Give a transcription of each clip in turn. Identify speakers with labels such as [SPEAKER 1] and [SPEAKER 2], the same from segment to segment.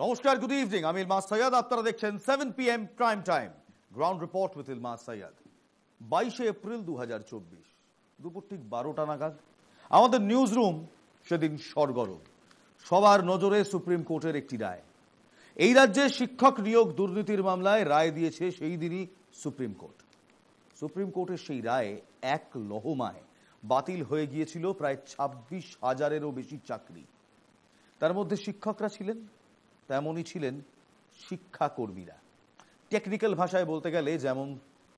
[SPEAKER 1] নমস্কার, good evening. আমি ইলমাস সৈয়দ, আপনারা দেখছেন 7 PM prime time ground report with ইলমাস Syed. 22 April 2024 দুপুর ঠিক 12টা নাগাদ আমাদের নিউজ রুম সেদিন সরগরম। সবার নজরে সুপ্রিম কোর্টের একটি রায়। এই রাজ্যে শিক্ষক নিয়োগ দুর্নীতির মামলায় রায় দিয়েছে সেই দিনই সুপ্রিম কোর্ট। সুপ্রিম কোর্টের সেই রায়ে এক লহমায় বাতিল হয়ে গিয়েছিল প্রায় 26,000-এরও বেশি চাকরি। তার মধ্যে শিক্ষকরা ছিলেন, তেমনই ছিলেন শিক্ষাকর্মীরা। টেকনিক্যাল ভাষায় বলতে গেলে যেমন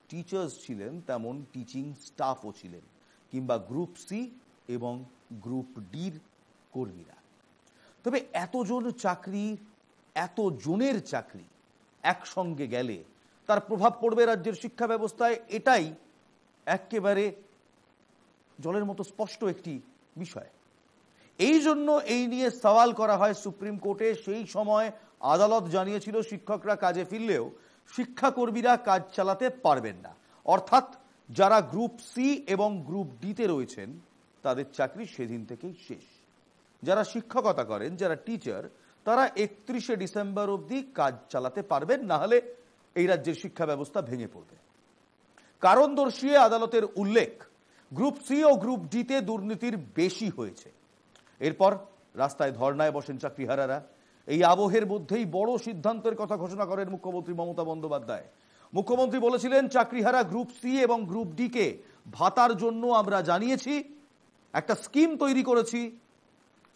[SPEAKER 1] টিচার্স ছিলেন তেমন টিচিং স্টাফও ছিলেন, কিংবা গ্রুপ সি এবং গ্রুপ ডির কর্মীরা। তবে এতজনের চাকরি একসঙ্গে গেলে তার প্রভাব পড়বে রাজ্যের শিক্ষা ব্যবস্থায়, এটাই একেবারে জলের মতো স্পষ্ট একটি বিষয়। এই জন্য এই নিয়ে সওয়াল করা হয় সুপ্রিম কোর্টে। সেই সময় আদালত জানিয়েছিল শিক্ষকরা কাজে ফিরলেও শিক্ষাকর্মীরা কাজ চালাতে পারবেন না, অর্থাৎ যারা গ্রুপ সি এবং গ্রুপ ডিতে রয়েছেন তাদের চাকরি সেদিন থেকেই শেষ। যারা শিক্ষকতা করেন, যারা টিচার, তারা 31শে ডিসেম্বর অবধি কাজ চালাতে পারবেন, না হলে এই রাজ্যের শিক্ষা ব্যবস্থা ভেঙে পড়বে। কারণ দর্শিয়ে আদালতের উল্লেখ, গ্রুপ সি ও গ্রুপ ডিতে দুর্নীতির বেশি হয়েছে। এরপর রাস্তায় ধর্নায় বসেন চাকরিহারারা। এই আবহের মধ্যেই বড় সিদ্ধান্তের কথা ঘোষণা করেন মুখ্যমন্ত্রী মমতা বন্দ্যোপাধ্যায়। মুখ্যমন্ত্রী বলেছিলেন, চাকরিহারা গ্রুপ সি এবং গ্রুপ ডি কে ভাতার জন্য আমরা জানিয়েছি, একটা স্কিম তৈরি করেছি।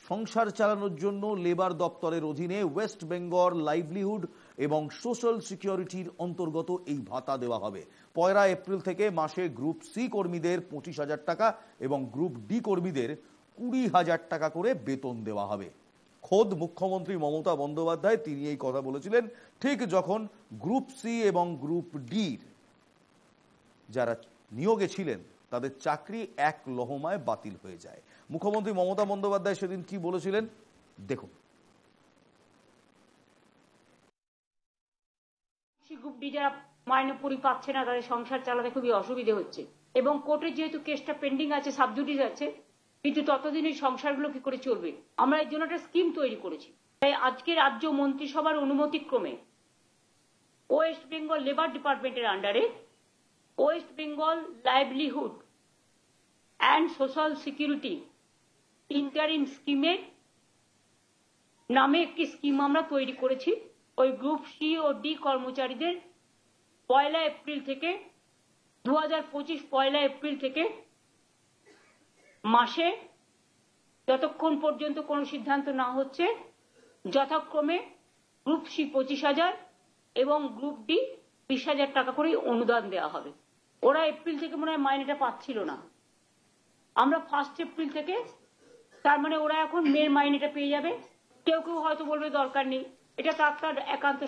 [SPEAKER 1] সংসার চালানোর জন্য লেবার দপ্তরের অধীনে ওয়েস্ট বেঙ্গল লাইভলিহুড এবং সোশ্যাল সিকিউরিটির অন্তর্গত এই ভাতা দেওয়া হবে। 1 এপ্রিল থেকে মাসে গ্রুপ সি কর্মীদের 25,000 টাকা এবং গ্রুপ ডি কর্মীদের 20,000 টাকা করে বেতন দেওয়া হবে। খোদ মুখ্যমন্ত্রী মমতা বন্দ্যোপাধ্যায় তিনি এই কথা বলেছিলেন ঠিক যখন গ্রুপ সি এবং গ্রুপ ডির যারা নিয়োগে ছিলেন তাদের চাকরি এক লহমায় বাতিল হয়ে যায়। মুখ্যমন্ত্রী মমতা বন্দ্যোপাধ্যায় সেদিন কি বলেছিলেন দেখুন।
[SPEAKER 2] গ্রুপ ডি যারা মাইনে পাচ্ছে না, তাদের সংসার চালাতে খুবই অসুবিধা হচ্ছে, এবং কোর্টের যেহেতু কেসটা পেন্ডিং আছে, সাবজুডিস আছে, কিন্তু ততদিন এই সংসারগুলো কি করে চলবে? আমরা এর জন্য একটা স্কিম তৈরি করেছি। তাই আজকে রাজ্য মন্ত্রিসভার অনুমতিক্রমে ওয়েস্ট বেঙ্গল লেবার ডিপার্টমেন্টের আন্ডারে West Bengal livelihood and social security interim স্কিমের নামে একটি স্কিম আমরা তৈরি করেছি। ওই গ্রুপ সি ও ডি কর্মচারীদের 1 এপ্রিল থেকে 2025 1 এপ্রিল থেকে মাসে যতক্ষণ পর্যন্ত কোনো সিদ্ধান্ত না হচ্ছে যথাক্রমে গ্রুপ সি 25,000 এবং গ্রুপ ডি 20,000 টাকা করে অনুদান দেওয়া হবে। ওরা এপ্রিল থেকে মনে হয় মাইনেটা পাচ্ছিল না, আমরা 1 এপ্রিল থেকে, তার মানে ওরা এখন মেয়ের মাইনেটা পেয়ে যাবে। কেউ কেউ হয়তো বলবে দরকার নেই, এটা তার একান্ত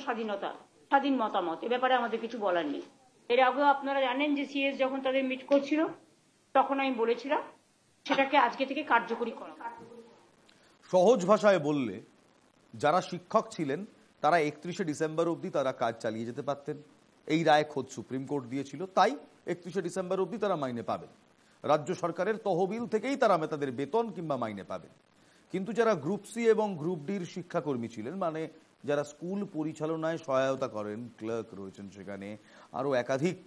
[SPEAKER 2] স্বাধীন মতামত, এ ব্যাপারে আমাদের কিছু বলার নেই। এর আগেও আপনারা জানেন যে সিএস যখন তাদের মিট করছিল তখন আমি বলেছিলাম সেটাকে আজকে থেকে কার্যকরী করা।
[SPEAKER 1] সহজ ভাষায় বললে, যারা শিক্ষক ছিলেন তারা 31শে ডিসেম্বর অবধি তারা কাজ চালিয়ে যেতে পারতেন। এই রায় খোদ সুপ্রিম কোর্ট দিয়েছিল, তাই 31শে ডিসেম্বর অবধি তারা মাইনে পাবেন। রাজ্য সরকারের তহবিল থেকেই তারা তাদের বেতন কিংবা মাইনে পাবেন। কিন্তু যারা গ্রুপ সি এবং গ্রুপ ডির শিক্ষাকর্মী ছিলেন, মানে যারা স্কুল পরিচালনায় সহায়তা করেন, ক্লার্ক রয়েছেন, সেখানে আরও একাধিক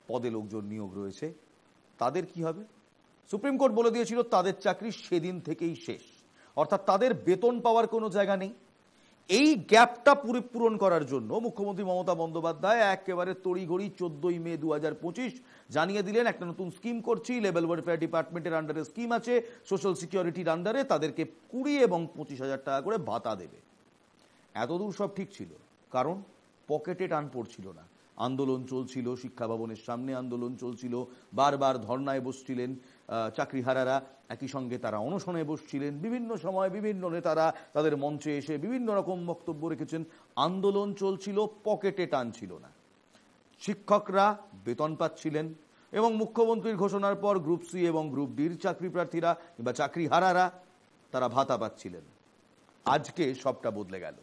[SPEAKER 1] পদে লোকজন নিয়োগ রয়েছে, তাদের কি হবে? সুপ্রিম কোর্ট বলে দিয়েছিল তাদের চাকরি সেদিন থেকেই শেষ, অর্থাৎ তাদের বেতন পাওয়ার কোনো জায়গা নেই। এই গ্যাপটা পূরণ করার জন্য মুখ্যমন্ত্রী মমতা বন্দ্যোপাধ্যায় একেবারে তড়িঘড়ি 14 মে 2025 জানিয়ে দিলেন, একটা নতুন স্কিম করছি, লেবার ওয়েলফেয়ার ডিপার্টমেন্টের আন্ডারে স্কিম আছে, সোশ্যাল সিকিউরিটির আন্ডারে তাদেরকে 20 এবং 25,000 টাকা করে ভাতা দেবে। এতদূর সব ঠিক ছিল, কারণ পকেটে টান পড়ছিল না। আন্দোলন চলছিল, শিক্ষা ভবনের সামনে আন্দোলন চলছিল, বারবার ধর্নায় বসছিলেন চাকরিহারারা, একই সঙ্গে তারা অনশনে বসছিলেন। বিভিন্ন সময় বিভিন্ন নেতারা তাদের মঞ্চে এসে বিভিন্ন রকম বক্তব্য রেখেছেন। আন্দোলন চলছিল, পকেটে টান ছিল না। শিক্ষকরা বেতন পাচ্ছিলেন এবং মুখ্যমন্ত্রীর ঘোষণার পর গ্রুপ সি এবং গ্রুপ ডির চাকরি প্রার্থীরা কিংবা চাকরিহারারা তারা ভাতা পাচ্ছিলেন। আজকে সবটা বদলে গেল,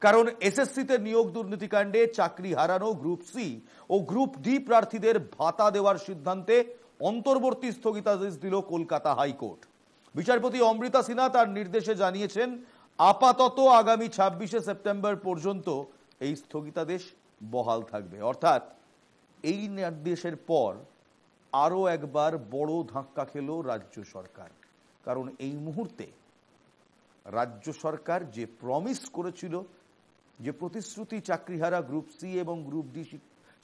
[SPEAKER 1] কারণ এসএসসিতে নিয়োগ দুর্নীতিকাণ্ডে চাকরি হারানো গ্রুপ সি ও গ্রুপ ডি প্রার্থীদের ভাতা দেওয়ার সিদ্ধান্তে অন্তর্বর্তী স্থগিতাদেশ দিল কলকাতা হাইকোর্ট। বিচারপতি অমৃতা সিনহা তার নির্দেশে জানিয়েছেন, আপাতত আগামী 26শে সেপ্টেম্বর পর্যন্ত এই স্থগিতাদেশ বহাল থাকবে। অর্থাৎ এই নির্দেশের পর আরও একবার বড় ধাক্কা খেল রাজ্য সরকার। কারণ এই মুহূর্তে রাজ্য সরকার যে প্রমিস করেছিল, যে প্রতিশ্রুতি চাকরিহারা গ্রুপ সি এবং গ্রুপ ডি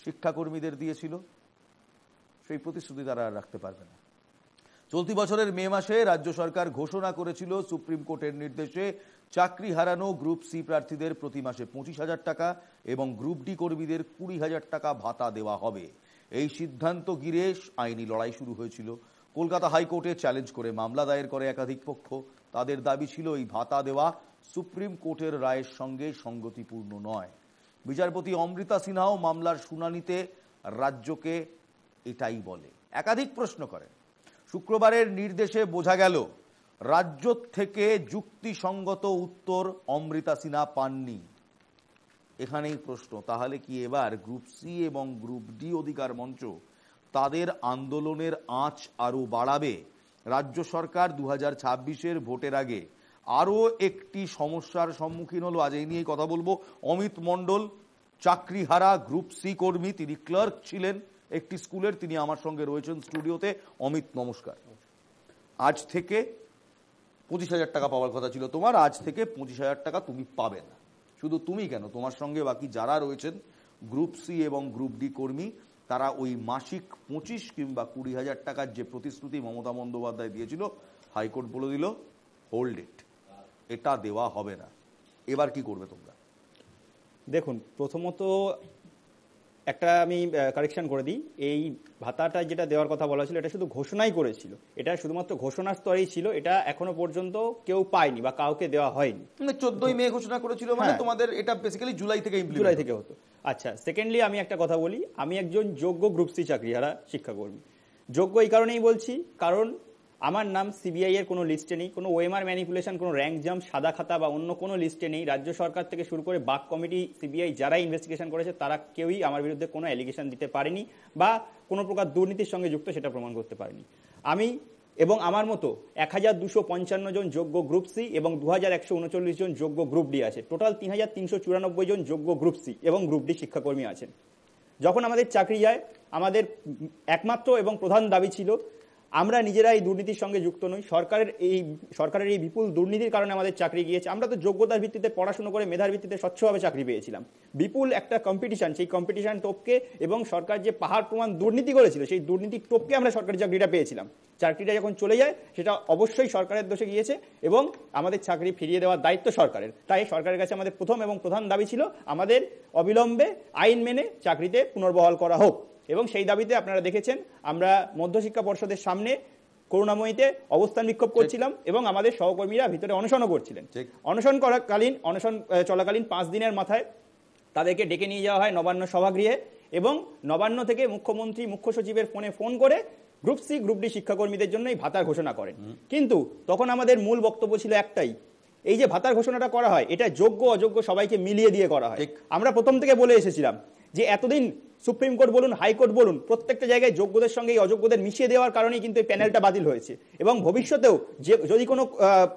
[SPEAKER 1] শিক্ষাকর্মীদের দিয়েছিল, সেই প্রতিশ্রুতি তারা আর রাখতে পারবে না। চলতি বছরের মে মাসে রাজ্য সরকার ঘোষণা করেছিল সুপ্রিম কোর্টের নির্দেশে চাকরি হারানো গ্রুপ সি প্রার্থীদের প্রতি মাসে 25,000 টাকা এবং গ্রুপ ডি কর্মীদের 20,000 টাকা ভাতা দেওয়া হবে। এই সিদ্ধান্ত ঘিরে আইনি লড়াই শুরু হয়েছিল। কলকাতা হাইকোর্টে চ্যালেঞ্জ করে মামলা দায়ের করে একাধিক পক্ষ। তাদের দাবি ছিল এই ভাতা দেওয়া সুপ্রিম কোর্টের রায়ের সঙ্গে সঙ্গতিপূর্ণ নয়। বিচারপতি অমৃতা সিনহাও মামলার শুনানিতে রাজ্যকে এটাই বলে। একাধিক প্রশ্ন করেন। শুক্রবারের নির্দেশে বোঝা গেল রাজ্য থেকে যুক্তিসঙ্গত উত্তর অমৃতা সিনহা পাননি। এখানেই প্রশ্ন, তাহলে কি এবার গ্রুপ সি এবং গ্রুপ ডি অধিকার মঞ্চ তাদের আন্দোলনের আঁচ আরো বাড়াবে? রাজ্য সরকার 2026-এর ভোটের আগে আরো একটি সমস্যার সম্মুখীন হলো। আজ এই নিয়েই কথা বলবো। অমিত মণ্ডল চাকরিহারা গ্রুপ সি কর্মী, তিনি ক্লার্ক ছিলেন একটি স্কুলের, তিনি আমার সঙ্গে রয়েছেন স্টুডিওতে। অমিত, নমস্কার। আজ থেকে 25,000 টাকা পাওয়ার কথা ছিল তোমার, আজ থেকে 25,000 টাকা তুমি পাবে না। শুধু তুমি কেন, তোমার সঙ্গে বাকি যারা রয়েছেন গ্রুপ সি এবং গ্রুপ ডি কর্মী, তারা ওই মাসিক 25 কিংবা 20,000 টাকার যে প্রতিশ্রুতি মমতা বন্দ্যোপাধ্যায় দিয়েছিল, হাইকোর্ট বলে দিল হোল্ড ইট, এটা দেওয়া হবে না। এবার কি করবে তোমরা?
[SPEAKER 3] দেখুন, প্রথমত একটা আমি কারেকশন করে দিই। এই ভাতাটা যেটা দেওয়ার কথা বলা ছিল, এটা শুধু ঘোষণাই করেছিল, এটা শুধুমাত্র ঘোষণার স্তরেই ছিল, এটা এখনো পর্যন্ত কেউ পায়নি বা কাউকে দেওয়া হয়নি।
[SPEAKER 1] 14ই মে ঘোষণা করেছিল, মানে তোমাদের এটা বেসিক্যালি জুলাই থেকে
[SPEAKER 3] হতো। আচ্ছা, সেকেন্ডলি আমি একটা কথা বলি, আমি একজন যোগ্য গ্রুপ সি চাকরিহারা শিক্ষাকর্মী। যোগ্য এই কারণেই বলছি, কারণ আমার নাম সিবিআই এর কোনো লিস্টে নেই, কোনো ওএমআর ম্যানিপুলেশন, কোনো র্যাঙ্ক জাম্প, সাদা খাতা বা অন্য কোনো লিস্টে নেই। রাজ্য সরকার থেকে শুরু করে বাক কমিটি, সিবিআই যারা ইনভেস্টিগেশন করেছে, তারা কেউই আমার বিরুদ্ধে কোনো অ্যালিগেশন দিতে পারেনি বা কোনো প্রকার দুর্নীতির সঙ্গে যুক্ত সেটা প্রমাণ করতে পারেনি। আমি এবং আমার মতো 1,255 জন যোগ্য গ্রুপ সি এবং 2,139 জন যোগ্য গ্রুপ ডি আছে। টোটাল 3,394 জন যোগ্য গ্রুপ সি এবং গ্রুপ ডি শিক্ষাকর্মী আছেন। যখন আমাদের চাকরি যায়, আমাদের একমাত্র এবং প্রধান দাবি ছিল আমরা নিজেরা এই দুর্নীতির সঙ্গে যুক্ত নই। সরকারের এই বিপুল দুর্নীতির কারণে আমাদের চাকরি গিয়েছে। আমরা তো যোগ্যতার ভিত্তিতে পড়াশোনা করে মেধার ভিত্তিতে স্বচ্ছভাবে চাকরি পেয়েছিলাম। বিপুল একটা কম্পিটিশন, সেই কম্পিটিশন টপকে এবং সরকার যে পাহাড় প্রমাণ দুর্নীতি করেছিল, সেই দুর্নীতি টপকে আমরা সরকারি চাকরিটা পেয়েছিলাম। চাকরিটা যখন চলে যায়, সেটা অবশ্যই সরকারের দোষে গিয়েছে এবং আমাদের চাকরি ফিরিয়ে দেওয়ার দায়িত্ব সরকারের। তাই সরকারের কাছে আমাদের প্রথম এবং প্রধান দাবি ছিল আমাদের অবিলম্বে আইন মেনে চাকরিতে পুনর্বহাল করা হোক। এবং সেই দাবিতে আপনারা দেখেছেন আমরা মধ্যশিক্ষা পর্ষদের সামনে করুণাময়ীতে অবস্থান বিক্ষোভ করছিলাম এবং আমাদের সহকর্মীরা ভিতরে অনশনও করছিলেন। অনশন চলাকালীন 5 দিনের মাথায় তাদেরকে ডেকে নিয়ে যাওয়া হয় নবান্ন সভাগৃহে এবং নবান্ন থেকে মুখ্যমন্ত্রী মুখ্য সচিবের ফোন করে গ্রুপ সি গ্রুপ ডি শিক্ষাকর্মীদের জন্য এই ভাতার ঘোষণা করেন। কিন্তু তখন আমাদের মূল বক্তব্য ছিল একটাই, এই যে ভাতার ঘোষণাটা করা হয়, এটা যোগ্য অযোগ্য সবাইকে মিলিয়ে দিয়ে করা হয়। আমরা প্রথম থেকে বলে এসেছিলাম যে এতদিন সুপ্রিম কোর্ট বলুন, হাইকোর্ট বলুন, প্রত্যেকটা জায়গায় যোগ্যদের সঙ্গে অযোগ্যদের মিশিয়ে দেওয়ার কারণেই কিন্তু এই প্যানেলটা বাতিল হয়েছে। এবং ভবিষ্যতেও যদি কোনো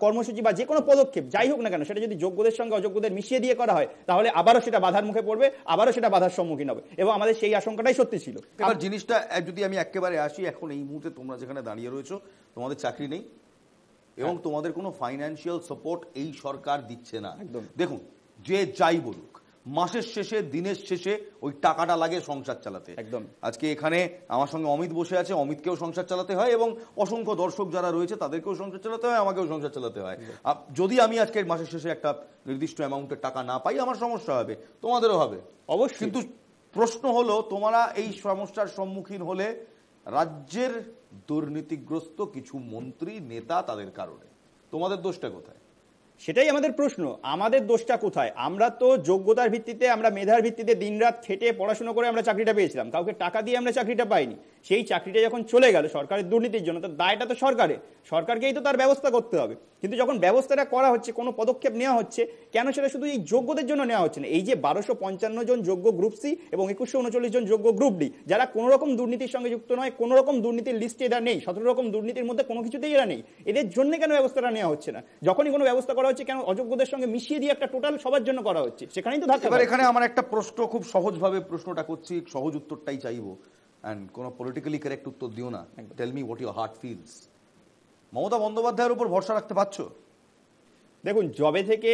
[SPEAKER 3] কর্মসূচি বা যে কোনো পদক্ষেপ যাই হোক না কেন, সেটা যদি যোগ্যদের সঙ্গে অযোগ্যদের মিশিয়ে দিয়ে করা হয়, তাহলে আবারও সেটা বাধার মুখে পড়বে, আবারও সেটা বাধার সম্মুখীন হবে। এবং আমাদের সেই আশঙ্কাটাই সত্যি ছিল।
[SPEAKER 1] এবার জিনিসটা যদি আমি একেবারে আসি, এখন এই মুহূর্তে তোমরা যেখানে দাঁড়িয়ে রয়েছো, তোমাদের চাকরি নেই এবং তোমাদের কোনো ফাইন্যান্সিয়াল সাপোর্ট এই সরকার দিচ্ছে না। দেখুন, যে যাই বলুক, মাসের শেষে দিনের শেষে ওই টাকাটা লাগে সংসার চালাতে।
[SPEAKER 3] একদম।
[SPEAKER 1] আজকে এখানে আমার সঙ্গে অমিত বসে আছে, অমিতকেও সংসার চালাতে হয় এবং অসংখ্য দর্শক যারা রয়েছে তাদেরকেও সংসার চালাতে হয়, আমাকেও সংসার চালাতে হয়। যদি আমি আজকে মাসের শেষে একটা নির্দিষ্ট অ্যামাউন্টের টাকা না পাই, আমার সমস্যা হবে, তোমাদেরও হবে
[SPEAKER 3] অবশ্যই।
[SPEAKER 1] কিন্তু প্রশ্ন হলো, তোমরা এই সমস্যার সম্মুখীন হলে রাজ্যের দুর্নীতিগ্রস্ত কিছু মন্ত্রী নেতা, তাদের কারণে তোমাদের দোষটা কোথায়?
[SPEAKER 3] সেটাই আমাদের প্রশ্ন, আমাদের দোষটা কোথায়? আমরা তো যোগ্যতার ভিত্তিতে, আমরা মেধার ভিত্তিতে দিনরাত খেটে পড়াশোনা করে আমরা চাকরিটা পেয়েছিলাম, কাউকে টাকা দিয়ে আমরা চাকরিটা পাইনি। সেই চাকরিটা যখন চলে গেল সরকারের দুর্নীতির জন্য, তার দায়টা তো সরকারকেই তো তার ব্যবস্থা করতে হবে। কিন্তু যখন ব্যবস্থাটা করা হচ্ছে, কোনো পদক্ষেপ নেওয়া হচ্ছে, কেন সেটা শুধু এই যোগ্যদের জন্য নেওয়া হচ্ছে না? এই যে 1255 জন যোগ্য গ্রুপ সি এবং 2139 জন যোগ্য গ্রুপ ডি, যারা কোনো রকম দুর্নীতির সঙ্গে যুক্ত নয়, কোনো রকম দুর্নীতির লিস্টে এরা নেই, 17 রকম দুর্নীতির মধ্যে কোনো কিছুতেই এরা নেই, এদের জন্য কেন ব্যবস্থাটা নেওয়া হচ্ছে না? যখনই কোনো ব্যবস্থা করা হচ্ছে, কেন অযোগ্যদের সঙ্গে মিশিয়ে দিয়ে একটা টোটাল সবার জন্য করা হচ্ছে? সেখানেই তো ধাক্কা।
[SPEAKER 1] এবার এখানে আমার একটা প্রশ্ন, খুব সহজভাবে প্রশ্নটা করছি, সহজ উত্তরটাই চাইবো, এন্ড কোনো পলিটিক্যালি কারেক্ট উত্তর দিও না। Tell me what your heart feels. Mamata বন্দ্যোপাধ্যায়ের উপর ভরসা রাখতে পারছো?
[SPEAKER 3] দেখুন, জবে থেকে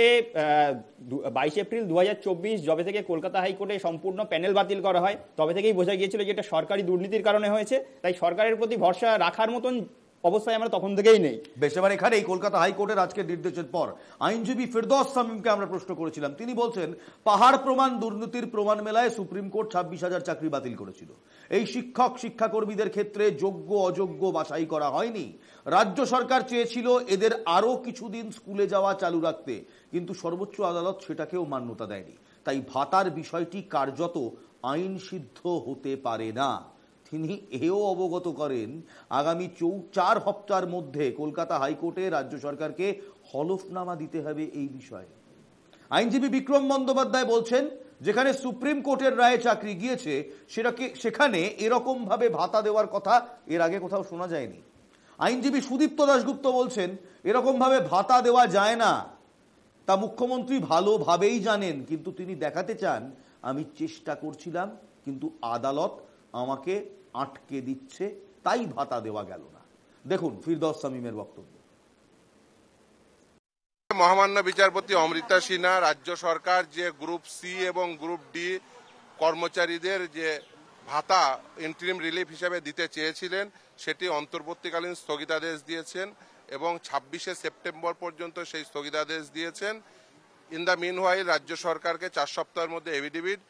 [SPEAKER 3] 22 এপ্রিল 2024 জবে থেকে কলকাতা হাইকোর্টে সম্পূর্ণ প্যানেল বাতিল করা হয়, তবে থেকেই বোঝা গিয়েছিল যে এটা সরকারি দুর্নীতির কারণে হয়েছে। তাই সরকারের প্রতি ভরসা রাখার মতন অবস্থায় আমরা তখন থেকেই নেই।
[SPEAKER 1] বেশ, এবার এখানেই কলকাতা হাইকোর্টের আজকের নির্দেশের পর আইনজীবী ফিরদৌস শামীমকে আমরা প্রশ্ন করেছিলাম। তিনি বলছেন, পাহাড় প্রমাণ দুর্নীতির প্রমাণ মেলায় সুপ্রিম কোর্ট 26,000 চাকরি বাতিল করেছিল। এই শিক্ষাকর্মীদের ক্ষেত্রে যোগ্য অযোগ্য বাছাই করা হয়নি। রাজ্য সরকার চেয়েছিল এদের আরো কিছুদিন স্কুলে যাওয়া চালু রাখতে, কিন্তু সর্বোচ্চ আদালত সেটাকেও মান্যতা দেয়নি। তাই ভাতার বিষয়টি কার্যত আইন সিদ্ধ হতে পারে না। তিনি এও অবগত করেন, আগামী 4 হপ্তার মধ্যে কলকাতা হাইকোর্টে রাজ্য সরকারকে হলফনামা দিতে হবে এই বিষয়ে। আইনজীবী বিক্রম বন্দ্যোপাধ্যায় বলছেন, যেখানে সুপ্রিম কোর্টের রায়ে চাকরি গিয়েছে সেখানে এরকম ভাবে ভাতা দেওয়ার কথা এর আগে কোথাও শোনা যায়নি। আইনজীবী সুদীপ্ত দাশগুপ্ত বলছেন, এরকম ভাবে ভাতা দেওয়া যায় না, তা মুখ্যমন্ত্রী ভালোভাবেই জানেন, কিন্তু তিনি দেখাতে চান আমি চেষ্টা করছিলাম, কিন্তু আদালত আমাকে আটকে দিচ্ছে, তাই ভাতা দেওয়া গেল না। দেখুন ফিরদৌস শামীমের বক্তব্য।
[SPEAKER 4] মহামান্য বিচারপতি অমৃতা সিনহা রাজ্য সরকার যে গ্রুপ সি এবং গ্রুপ ডি কর্মচারীদের যে ভাতা ইন্টারিম রিলিফ হিসেবে দিতে চেয়েছিলেন, সেটি অন্তর্বর্তীকালীন স্থগিতাদেশ দিয়েছেন এবং 26শে সেপ্টেম্বর পর্যন্ত সেই স্থগিতাদেশ দিয়েছেন। ইন দ্য মিন হোয়াইল রাজ্য সরকারকে 4 সপ্তাহের মধ্যে এফিডেভিট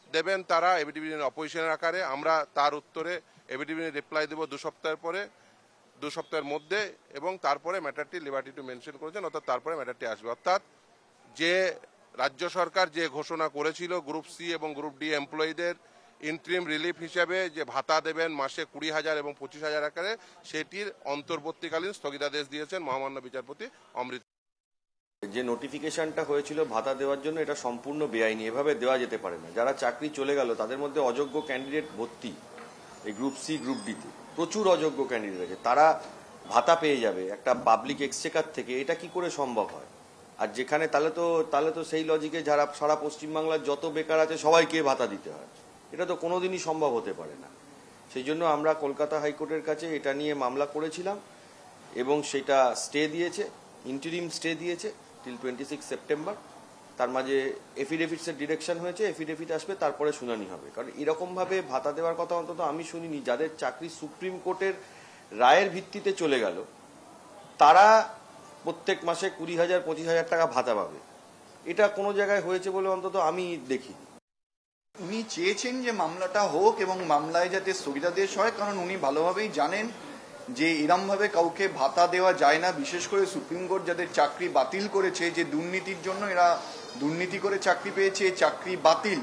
[SPEAKER 4] দেবেন তারা, এফিডেভিট অপোজিশনের আকারে। আমরা তার উত্তরে এফিডেভিট রিপ্লাই দেব 2 সপ্তাহের পরে, 2 সপ্তাহের মধ্যে, এবং তারপরে ম্যাটারটি লিবার্টি টু মেনশন করেছেন, অর্থাৎ তারপরে ম্যাটারটি আসবে। অর্থাৎ যে রাজ্য সরকার যে ঘোষণা করেছিল গ্রুপ সি এবং গ্রুপ ডি এমপ্লয়ীদের ইন্টারিম রিলিফ হিসেবে যে ভাতা দেবেন মাসে 20,000 এবং 25,000 আকারে, সেটির অন্তর্বর্তীকালীন স্থগিতাদেশ দিয়েছেন মহামান্য বিচারপতি অমৃতা।
[SPEAKER 5] যে নোটিফিকেশনটা হয়েছিল ভাতা দেওয়ার জন্য, এটা সম্পূর্ণ বেআইনি, এভাবে দেওয়া যেতে পারে না। যারা চাকরি চলে গেল তাদের মধ্যে অযোগ্য ক্যান্ডিডেট ভর্তি, এই গ্রুপ সি গ্রুপ ডিতে প্রচুর অযোগ্য ক্যান্ডিডেট আছে, তারা ভাতা পেয়ে যাবে একটা পাবলিক এক্সচেকার থেকে, এটা কি করে সম্ভব হয়? আর যেখানে তাহলে তো সেই লজিকে যারা সারা পশ্চিমবাংলার যত বেকার আছে সবাইকে ভাতা দিতে হয়, এটা তো কোনোদিনই সম্ভব হতে পারে না। সেই জন্য আমরা কলকাতা হাইকোর্টের কাছে এটা নিয়ে মামলা করেছিলাম এবং সেটা স্টে দিয়েছে, ইন্টারিম স্টে দিয়েছে টিল 26 সেপ্টেম্বর। তার মাঝে এফিডেভিটসের ডিরেকশন হয়েছে, এফিডেভিট আসবে, তারপরে শুনানি হবে। কারণ এরকমভাবে ভাতা দেওয়ার কথা অন্তত আমি শুনিনি। যাদের চাকরি সুপ্রিম কোর্টের রায়ের ভিত্তিতে চলে গেল, তারা প্রত্যেক মাসে 20,000 25,000 টাকা ভাতা পাবে, এটা কোনো জায়গায় হয়েছে বলে অন্তত আমি দেখিনি।
[SPEAKER 6] উনি চেয়েছেন যে মামলাটা হোক এবং মামলায় যাতে স্থগিতাদেশ হয়, কারণ উনি ভালোভাবেই জানেন যে এরমভাবে কাউকে ভাতা দেওয়া যায় না। বিশেষ করে সুপ্রিম কোর্ট যাদের চাকরি বাতিল করেছে, যে দুর্নীতির জন্য এরা দুর্নীতি করে চাকরি পেয়েছে, চাকরি বাতিল,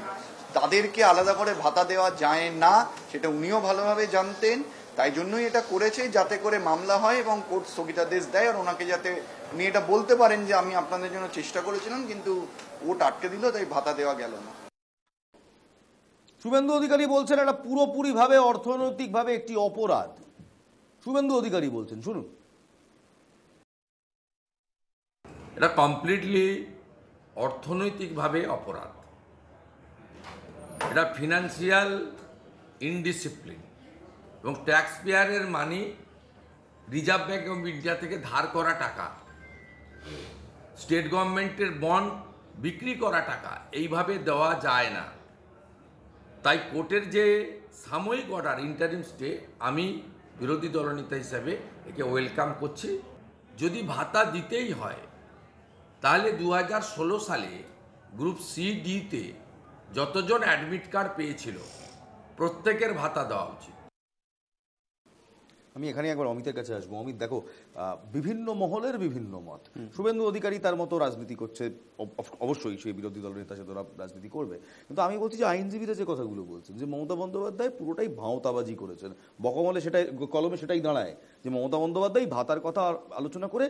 [SPEAKER 6] তাদেরকে আলাদা করে ভাতা দেওয়া যায় না, সেটা উনিও ভালোভাবে জানতেন। তাই জন্যই এটা করেছে, যাতে করে মামলা হয় এবং কোর্ট স্থগিতাদেশ দেয়, আর ওনাকে যাতে উনি এটা বলতে পারেন যে আমি আপনাদের জন্য চেষ্টা করেছিলাম, কিন্তু কোর্ট আটকে দিল, তাই ভাতা দেওয়া গেল না।
[SPEAKER 1] শুভেন্দু অধিকারী বলছেন এটা পুরোপুরিভাবে অর্থনৈতিকভাবে একটি অপরাধ। শুভেন্দু অধিকারী বলছেন, শুনুন।
[SPEAKER 7] এটা কমপ্লিটলি অর্থনৈতিকভাবে অপরাধ, এটা ফিনান্সিয়াল ইনডিসিপ্লিন এবং ট্যাক্স পেয়ারের money, Reserve Bank of India থেকে ধার করা টাকা, স্টেট গভর্নমেন্টের বন্ড বিক্রি করা টাকা এইভাবে দেওয়া যায় না। তাই কোর্টের যে সাময়িক অর্ডার ইন্টারিম স্টে, আমি বিরোধী দলনেতা হিসাবে একে ওয়েলকাম করছি। যদি ভাতা দিতেই হয় তাহলে 2016 সালে গ্রুপ সি ডিতে যতজন অ্যাডমিট কার্ড পেয়েছিল প্রত্যেকের ভাতা দেওয়া উচিত।
[SPEAKER 1] আমি এখানে একবার অমিতের কাছে আসবো। অমিত, দেখো বিভিন্ন মহলের বিভিন্ন মত। শুভেন্দু অধিকারী তার মতো রাজনীতি করছে, অবশ্যই সেই বিরোধী দলের নেতা সে তোরা রাজনীতি করবে, কিন্তু আমি বলছি যে আইনজীবীরা যে কথাগুলো বলছেন যে মমতা বন্দ্যোপাধ্যায় পুরোটাই ভাঁওতাবাজি করেছেন, বকমলে সেটাই কলমে সেটাই দাঁড়ায় যে মমতা বন্দ্যোপাধ্যায় ভাতার কথা আলোচনা করে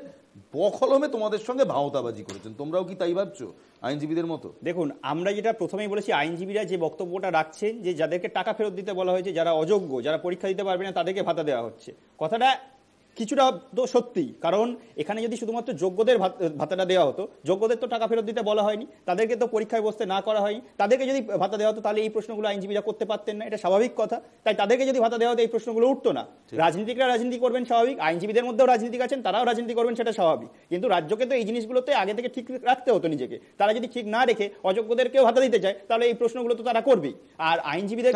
[SPEAKER 1] বকলমে তোমাদের সঙ্গে ভাঁওতাবাজি করেছেন। তোমরাও কি তাই ভাবছো আইনজীবীদের মতো?
[SPEAKER 3] দেখুন, আমরা যেটা প্রথমেই বলেছি, আইনজীবীরা যে বক্তব্যটা রাখছেন যে যাদেরকে টাকা ফেরত দিতে বলা হয়েছে, যারা অযোগ্য, যারা পরীক্ষা দিতে পারবে না, তাদেরকে ভাতা দেওয়া হচ্ছে, কথাটা কিছুটা তো সত্যি। কারণ এখানে যদি শুধুমাত্র যোগ্যদের ভাতাটা দেওয়া হতো, যোগ্যদের তো টাকা ফেরত দিতে বলা হয়নি, তাদেরকে তো পরীক্ষায় বসতে না করা হয়নি, তাদেরকে যদি ভাতা দেওয়া হতো তাহলে এই প্রশ্নগুলো আইনজীবীরা করতে পারতেন না, এটা স্বাভাবিক কথা। তাই তাদেরকে যদি ভাতা দেওয়া হতো এই প্রশ্নগুলো উঠতো না। রাজনীতিকরা রাজনীতি করবেন স্বাভাবিক, আইনজীবীদের মধ্যেও রাজনীতিক আছেন, তারাও রাজনীতি করবেন, সেটা স্বাভাবিক। কিন্তু রাজ্যকে তো এই জিনিসগুলোতে আগে থেকে ঠিক রাখতে হতো নিজেকে। তারা যদি ঠিক না রেখে অযোগ্যদেরকেও ভাতা দিতে চায় তাহলে এই প্রশ্নগুলো তো তারা করবেই। আর আইনজীবীদের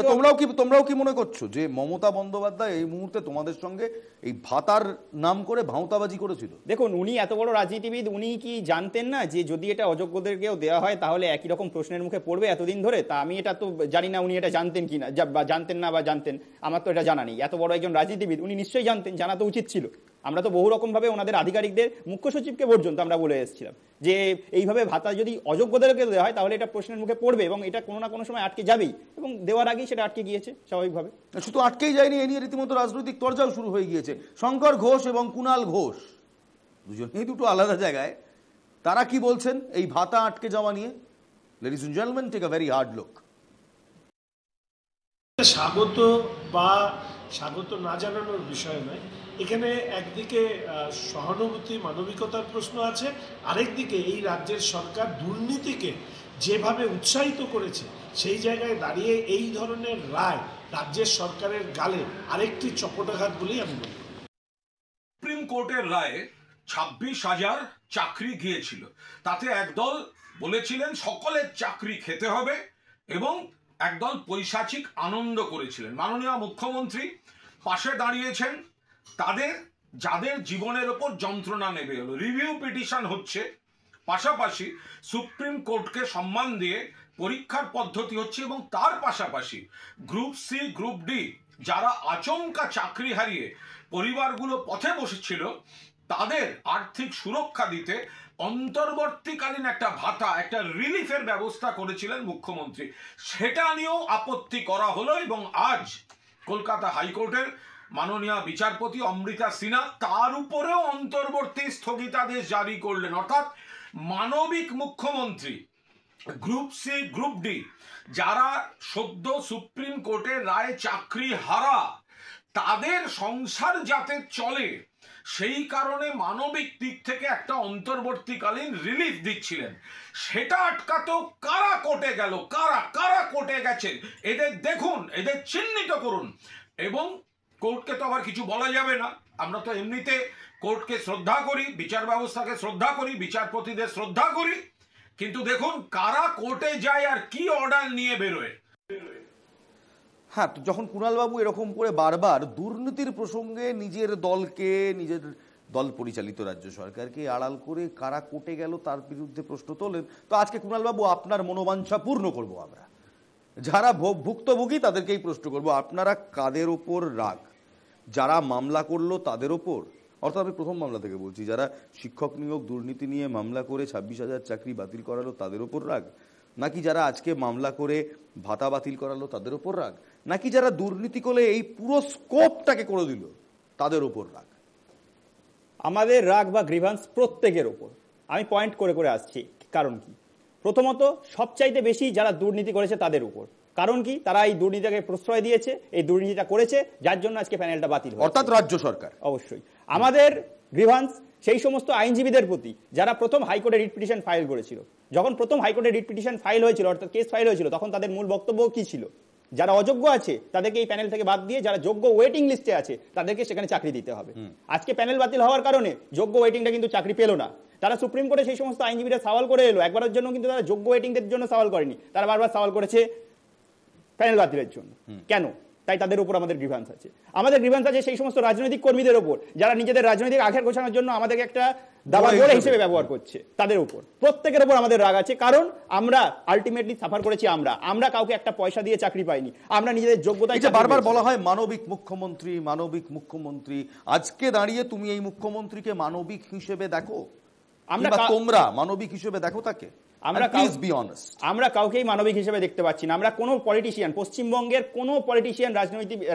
[SPEAKER 1] তোমরাও কি মনে করছো যে মমতা বন্দ্যোপাধ্যায় এই মুহূর্তে তোমাদের সঙ্গে এই ভাতার নাম করে ভাঁওতাবাজি করেছিল?
[SPEAKER 3] দেখুন, উনি এত বড় রাজনীতিবিদ, উনি কি জানতেন না যে যদি এটা অযোগ্যদেরকেও দেওয়া হয় তাহলে একই রকম প্রশ্নের মুখে পড়বে এতদিন ধরে? তা আমি এটা তো জানি না উনি এটা জানতেন কিনা, বা জানতেন না বা জানতেন, আমার তো এটা জানা নেই। এত বড় একজন রাজনীতিবিদ, উনি নিশ্চয়ই জানতেন, জানা তো উচিত ছিল। আমরা তো বহু রকম ভাবে ওনাদের আধিকারিকদের, মুখ্য সচিবকে পর্যন্ত আমরা বলে এসেছিলাম যে এইভাবে ভাতা যদি অযোগ্যদেরকে দেওয়া হয় তাহলে এটা প্রশ্নের মুখে পড়বে এবং এটা কোনো না কোনো সময় আটকে যাবেই, এবং দেওয়ার আগেই সেটা আটকে গিয়েছে স্বাভাবিকভাবে।
[SPEAKER 1] শুধু আটকেই যায়নি, এ নিয়ে রীতিমতো রাজনৈতিক তরজাও শুরু হয়ে গিয়েছে। শঙ্কর ঘোষ এবং কুণাল ঘোষ দুজনেই দুটো আলাদা জায়গায়, তারা কি বলছেন এই ভাতা আটকে যাওয়া নিয়ে? Ladies and gentleman, take a very hard look.
[SPEAKER 8] স্বাগত বা স্বাগত না জানানোর বিষয় নয়, এখানে একদিকে সহানুভূতি মানবিকতার প্রশ্ন আছে, আরেকদিকে এই রাজ্যের সরকার দুর্নীতিকে যেভাবে উৎসাহিত করেছে সেই জায়গায় দাঁড়িয়ে এই ধরনের রায় রাজ্যের সরকারের গালে আরেকটি চপটাঘাত বলেই আমি বলি।
[SPEAKER 9] সুপ্রিম কোর্টের রায়ে 26,000 চাকরি গিয়েছিল, তাতে একদল বলেছিলেন সকলের চাকরি খেতে হবে এবং একদল পৈশাচিক আনন্দ করেছিলেন। মাননীয় মুখ্যমন্ত্রী পাশে দাঁড়িয়েছেন তাদের যাদের জীবনের ওপর যন্ত্রণা নেবে হলো। রিভিউ পিটিশন হচ্ছে, পাশাপাশি সুপ্রিম কোর্টকে সম্মান দিয়ে পরীক্ষার পদ্ধতি হচ্ছে, এবং তার পাশাপাশি গ্রুপ সি গ্রুপ ডি যারা আচমকা চাকরি হারিয়ে পরিবারগুলো পথে বসেছিল তাদের আর্থিক সুরক্ষা দিতে অন্তর্বর্তীকালীন একটা ভাতা, একটা রিলিফের ব্যবস্থা করেছিলেন মুখ্যমন্ত্রী। সেটা নিয়েও আপত্তি করা হলো এবং আজ কলকাতা হাইকোর্টের মাননীয় বিচারপতি অমৃতা সিনহা তার উপরেও অন্তর্বর্তী স্থগিতাদেশ জারি করলেন। অর্থাৎ মানবিক মুখ্যমন্ত্রী গ্রুপ সি গ্রুপ ডি যারা সদ্য সুপ্রিম কোর্টের রায়ে চাকরি হারা, তাদের সংসার যাতে চলে সেই কারণে মানবিক দিক থেকে একটা অন্তর্বর্তীকালীন রিলিফ দিচ্ছিলেন। সেটা আটকাতেও কারা কোর্টে গেল, কারা কারা কোর্টে গেছে এদের দেখুন, এদের চিহ্নিত করুন। এবং কোর্টকে তো আবার কিছু বলা যাবে না, আমরা তো এমনিতে কোর্টকে শ্রদ্ধা করি, বিচার ব্যবস্থাকে শ্রদ্ধা করি, বিচারপতিদের শ্রদ্ধা করি, কিন্তু দেখুন কারা কোর্টে যায় আর কি অর্ডার নিয়ে বেরোয়।
[SPEAKER 1] হ্যাঁ, তো যখন কুণালবাবু এরকম করে বারবার দুর্নীতির প্রসঙ্গে নিজের দলকে, নিজের দল পরিচালিত রাজ্য সরকারকে আড়াল করে কারা কোর্টে গেল তার বিরুদ্ধে প্রশ্ন তোলেন, তো আজকে কুণালবাবু আপনার মনোবাঞ্ছা পূর্ণ করব আমরা, যারা ভুক্তভোগী তাদেরকেই প্রশ্ন করব, আপনারা কাদের ওপর রাগ? যারা মামলা করলো তাদের ওপর? অর্থাৎ আমি প্রথম মামলা থেকে বলছি, যারা শিক্ষক নিয়োগ দুর্নীতি নিয়ে মামলা করে 26,000 চাকরি বাতিল করালো তাদের ওপর রাগ, নাকি যারা আজকে মামলা করে ভাতা বাতিল করালো তাদের ওপর রাগ, নাকি যারা দুর্নীতি করে এই পুরো স্কোপটাকে করে দিল তাদের ওপর রাগ?
[SPEAKER 3] আমাদের রাগ বা গ্রিভান্স প্রত্যেকের ওপর। আমি পয়েন্ট করে করে আসছি। কারণ কি? প্রথমত সবচাইতে বেশি যারা দুর্নীতি করেছে তাদের উপর। কারণ কি? তারা এই দুর্নীতিকে প্রশ্রয় দিয়েছে, এই দুর্নীতিটা করেছে, যার জন্য আজকে প্যানেলটা বাতিল হয়েছে,
[SPEAKER 1] অর্থাৎ রাজ্য সরকার।
[SPEAKER 3] অবশ্যই আমাদের গ্রিভান্স সেই সমস্ত আইনজীবীদের প্রতি যারা প্রথম হাইকোর্টে রিট পিটিশন ফাইল করেছিল। যখন প্রথম হাইকোর্টে রিট পিটিশন ফাইল হয়েছিল, অর্থাৎ কেস ফাইল হয়েছিল, তখন তাদের মূল বক্তব্য কি ছিল? যারা অযোগ্য আছে তাদেরকে এই প্যানেল থেকে বাদ দিয়ে যারা যোগ্য ওয়েটিং লিস্টে আছে তাদেরকে সেখানে চাকরি দিতে হবে। আজকে প্যানেল বাতিল হওয়ার কারণে যোগ্য ওয়েটিংটা কিন্তু চাকরি পেল না। তারা সুপ্রিম কোর্টে সেই সমস্ত আইনজীবীরা সওয়াল করে এলো, একবারের জন্য কিন্তু তারা যোগ্য ওয়েটিংদের জন্য সওয়াল করেনি, তারা বারবার সওয়াল করেছে প্যানেল বাতিলের জন্য। কেন? তাই তাদের উপর আমাদের গ্রিভান্স আছে। আমাদের গ্রিভান্স আছে সেই সমস্ত রাজনৈতিক কর্মীদের উপর যারা নিজেদের রাজনৈতিক আঘাত গোছানোর জন্য আমাদেরকে একটা দাবা গোড়া হিসেবে ব্যবহার করছে, তাদের উপর প্রত্যেকের উপর আমাদের রাগ আছে। কারণ আমরা আলটিমেটলি সাফার করেছি, আমরা কাউকে একটা পয়সা দিয়ে চাকরি পাইনি, আমরা নিজেদের যোগ্যতায়।
[SPEAKER 1] বারবার বলা হয় মানবিক মুখ্যমন্ত্রী, মানবিক মুখ্যমন্ত্রী। আজকে দাঁড়িয়ে তুমি এই মুখ্যমন্ত্রীকে মানবিক হিসেবে দেখো? তোমরা মানবিক হিসেবে দেখো তাকে?
[SPEAKER 3] আমরা কাউকেই মানবিক হিসেবে দেখতে পাচ্ছি না। আমরা কোনো পলিটিশিয়ান, পশ্চিমবঙ্গের কোনো পলিটিশিয়ান,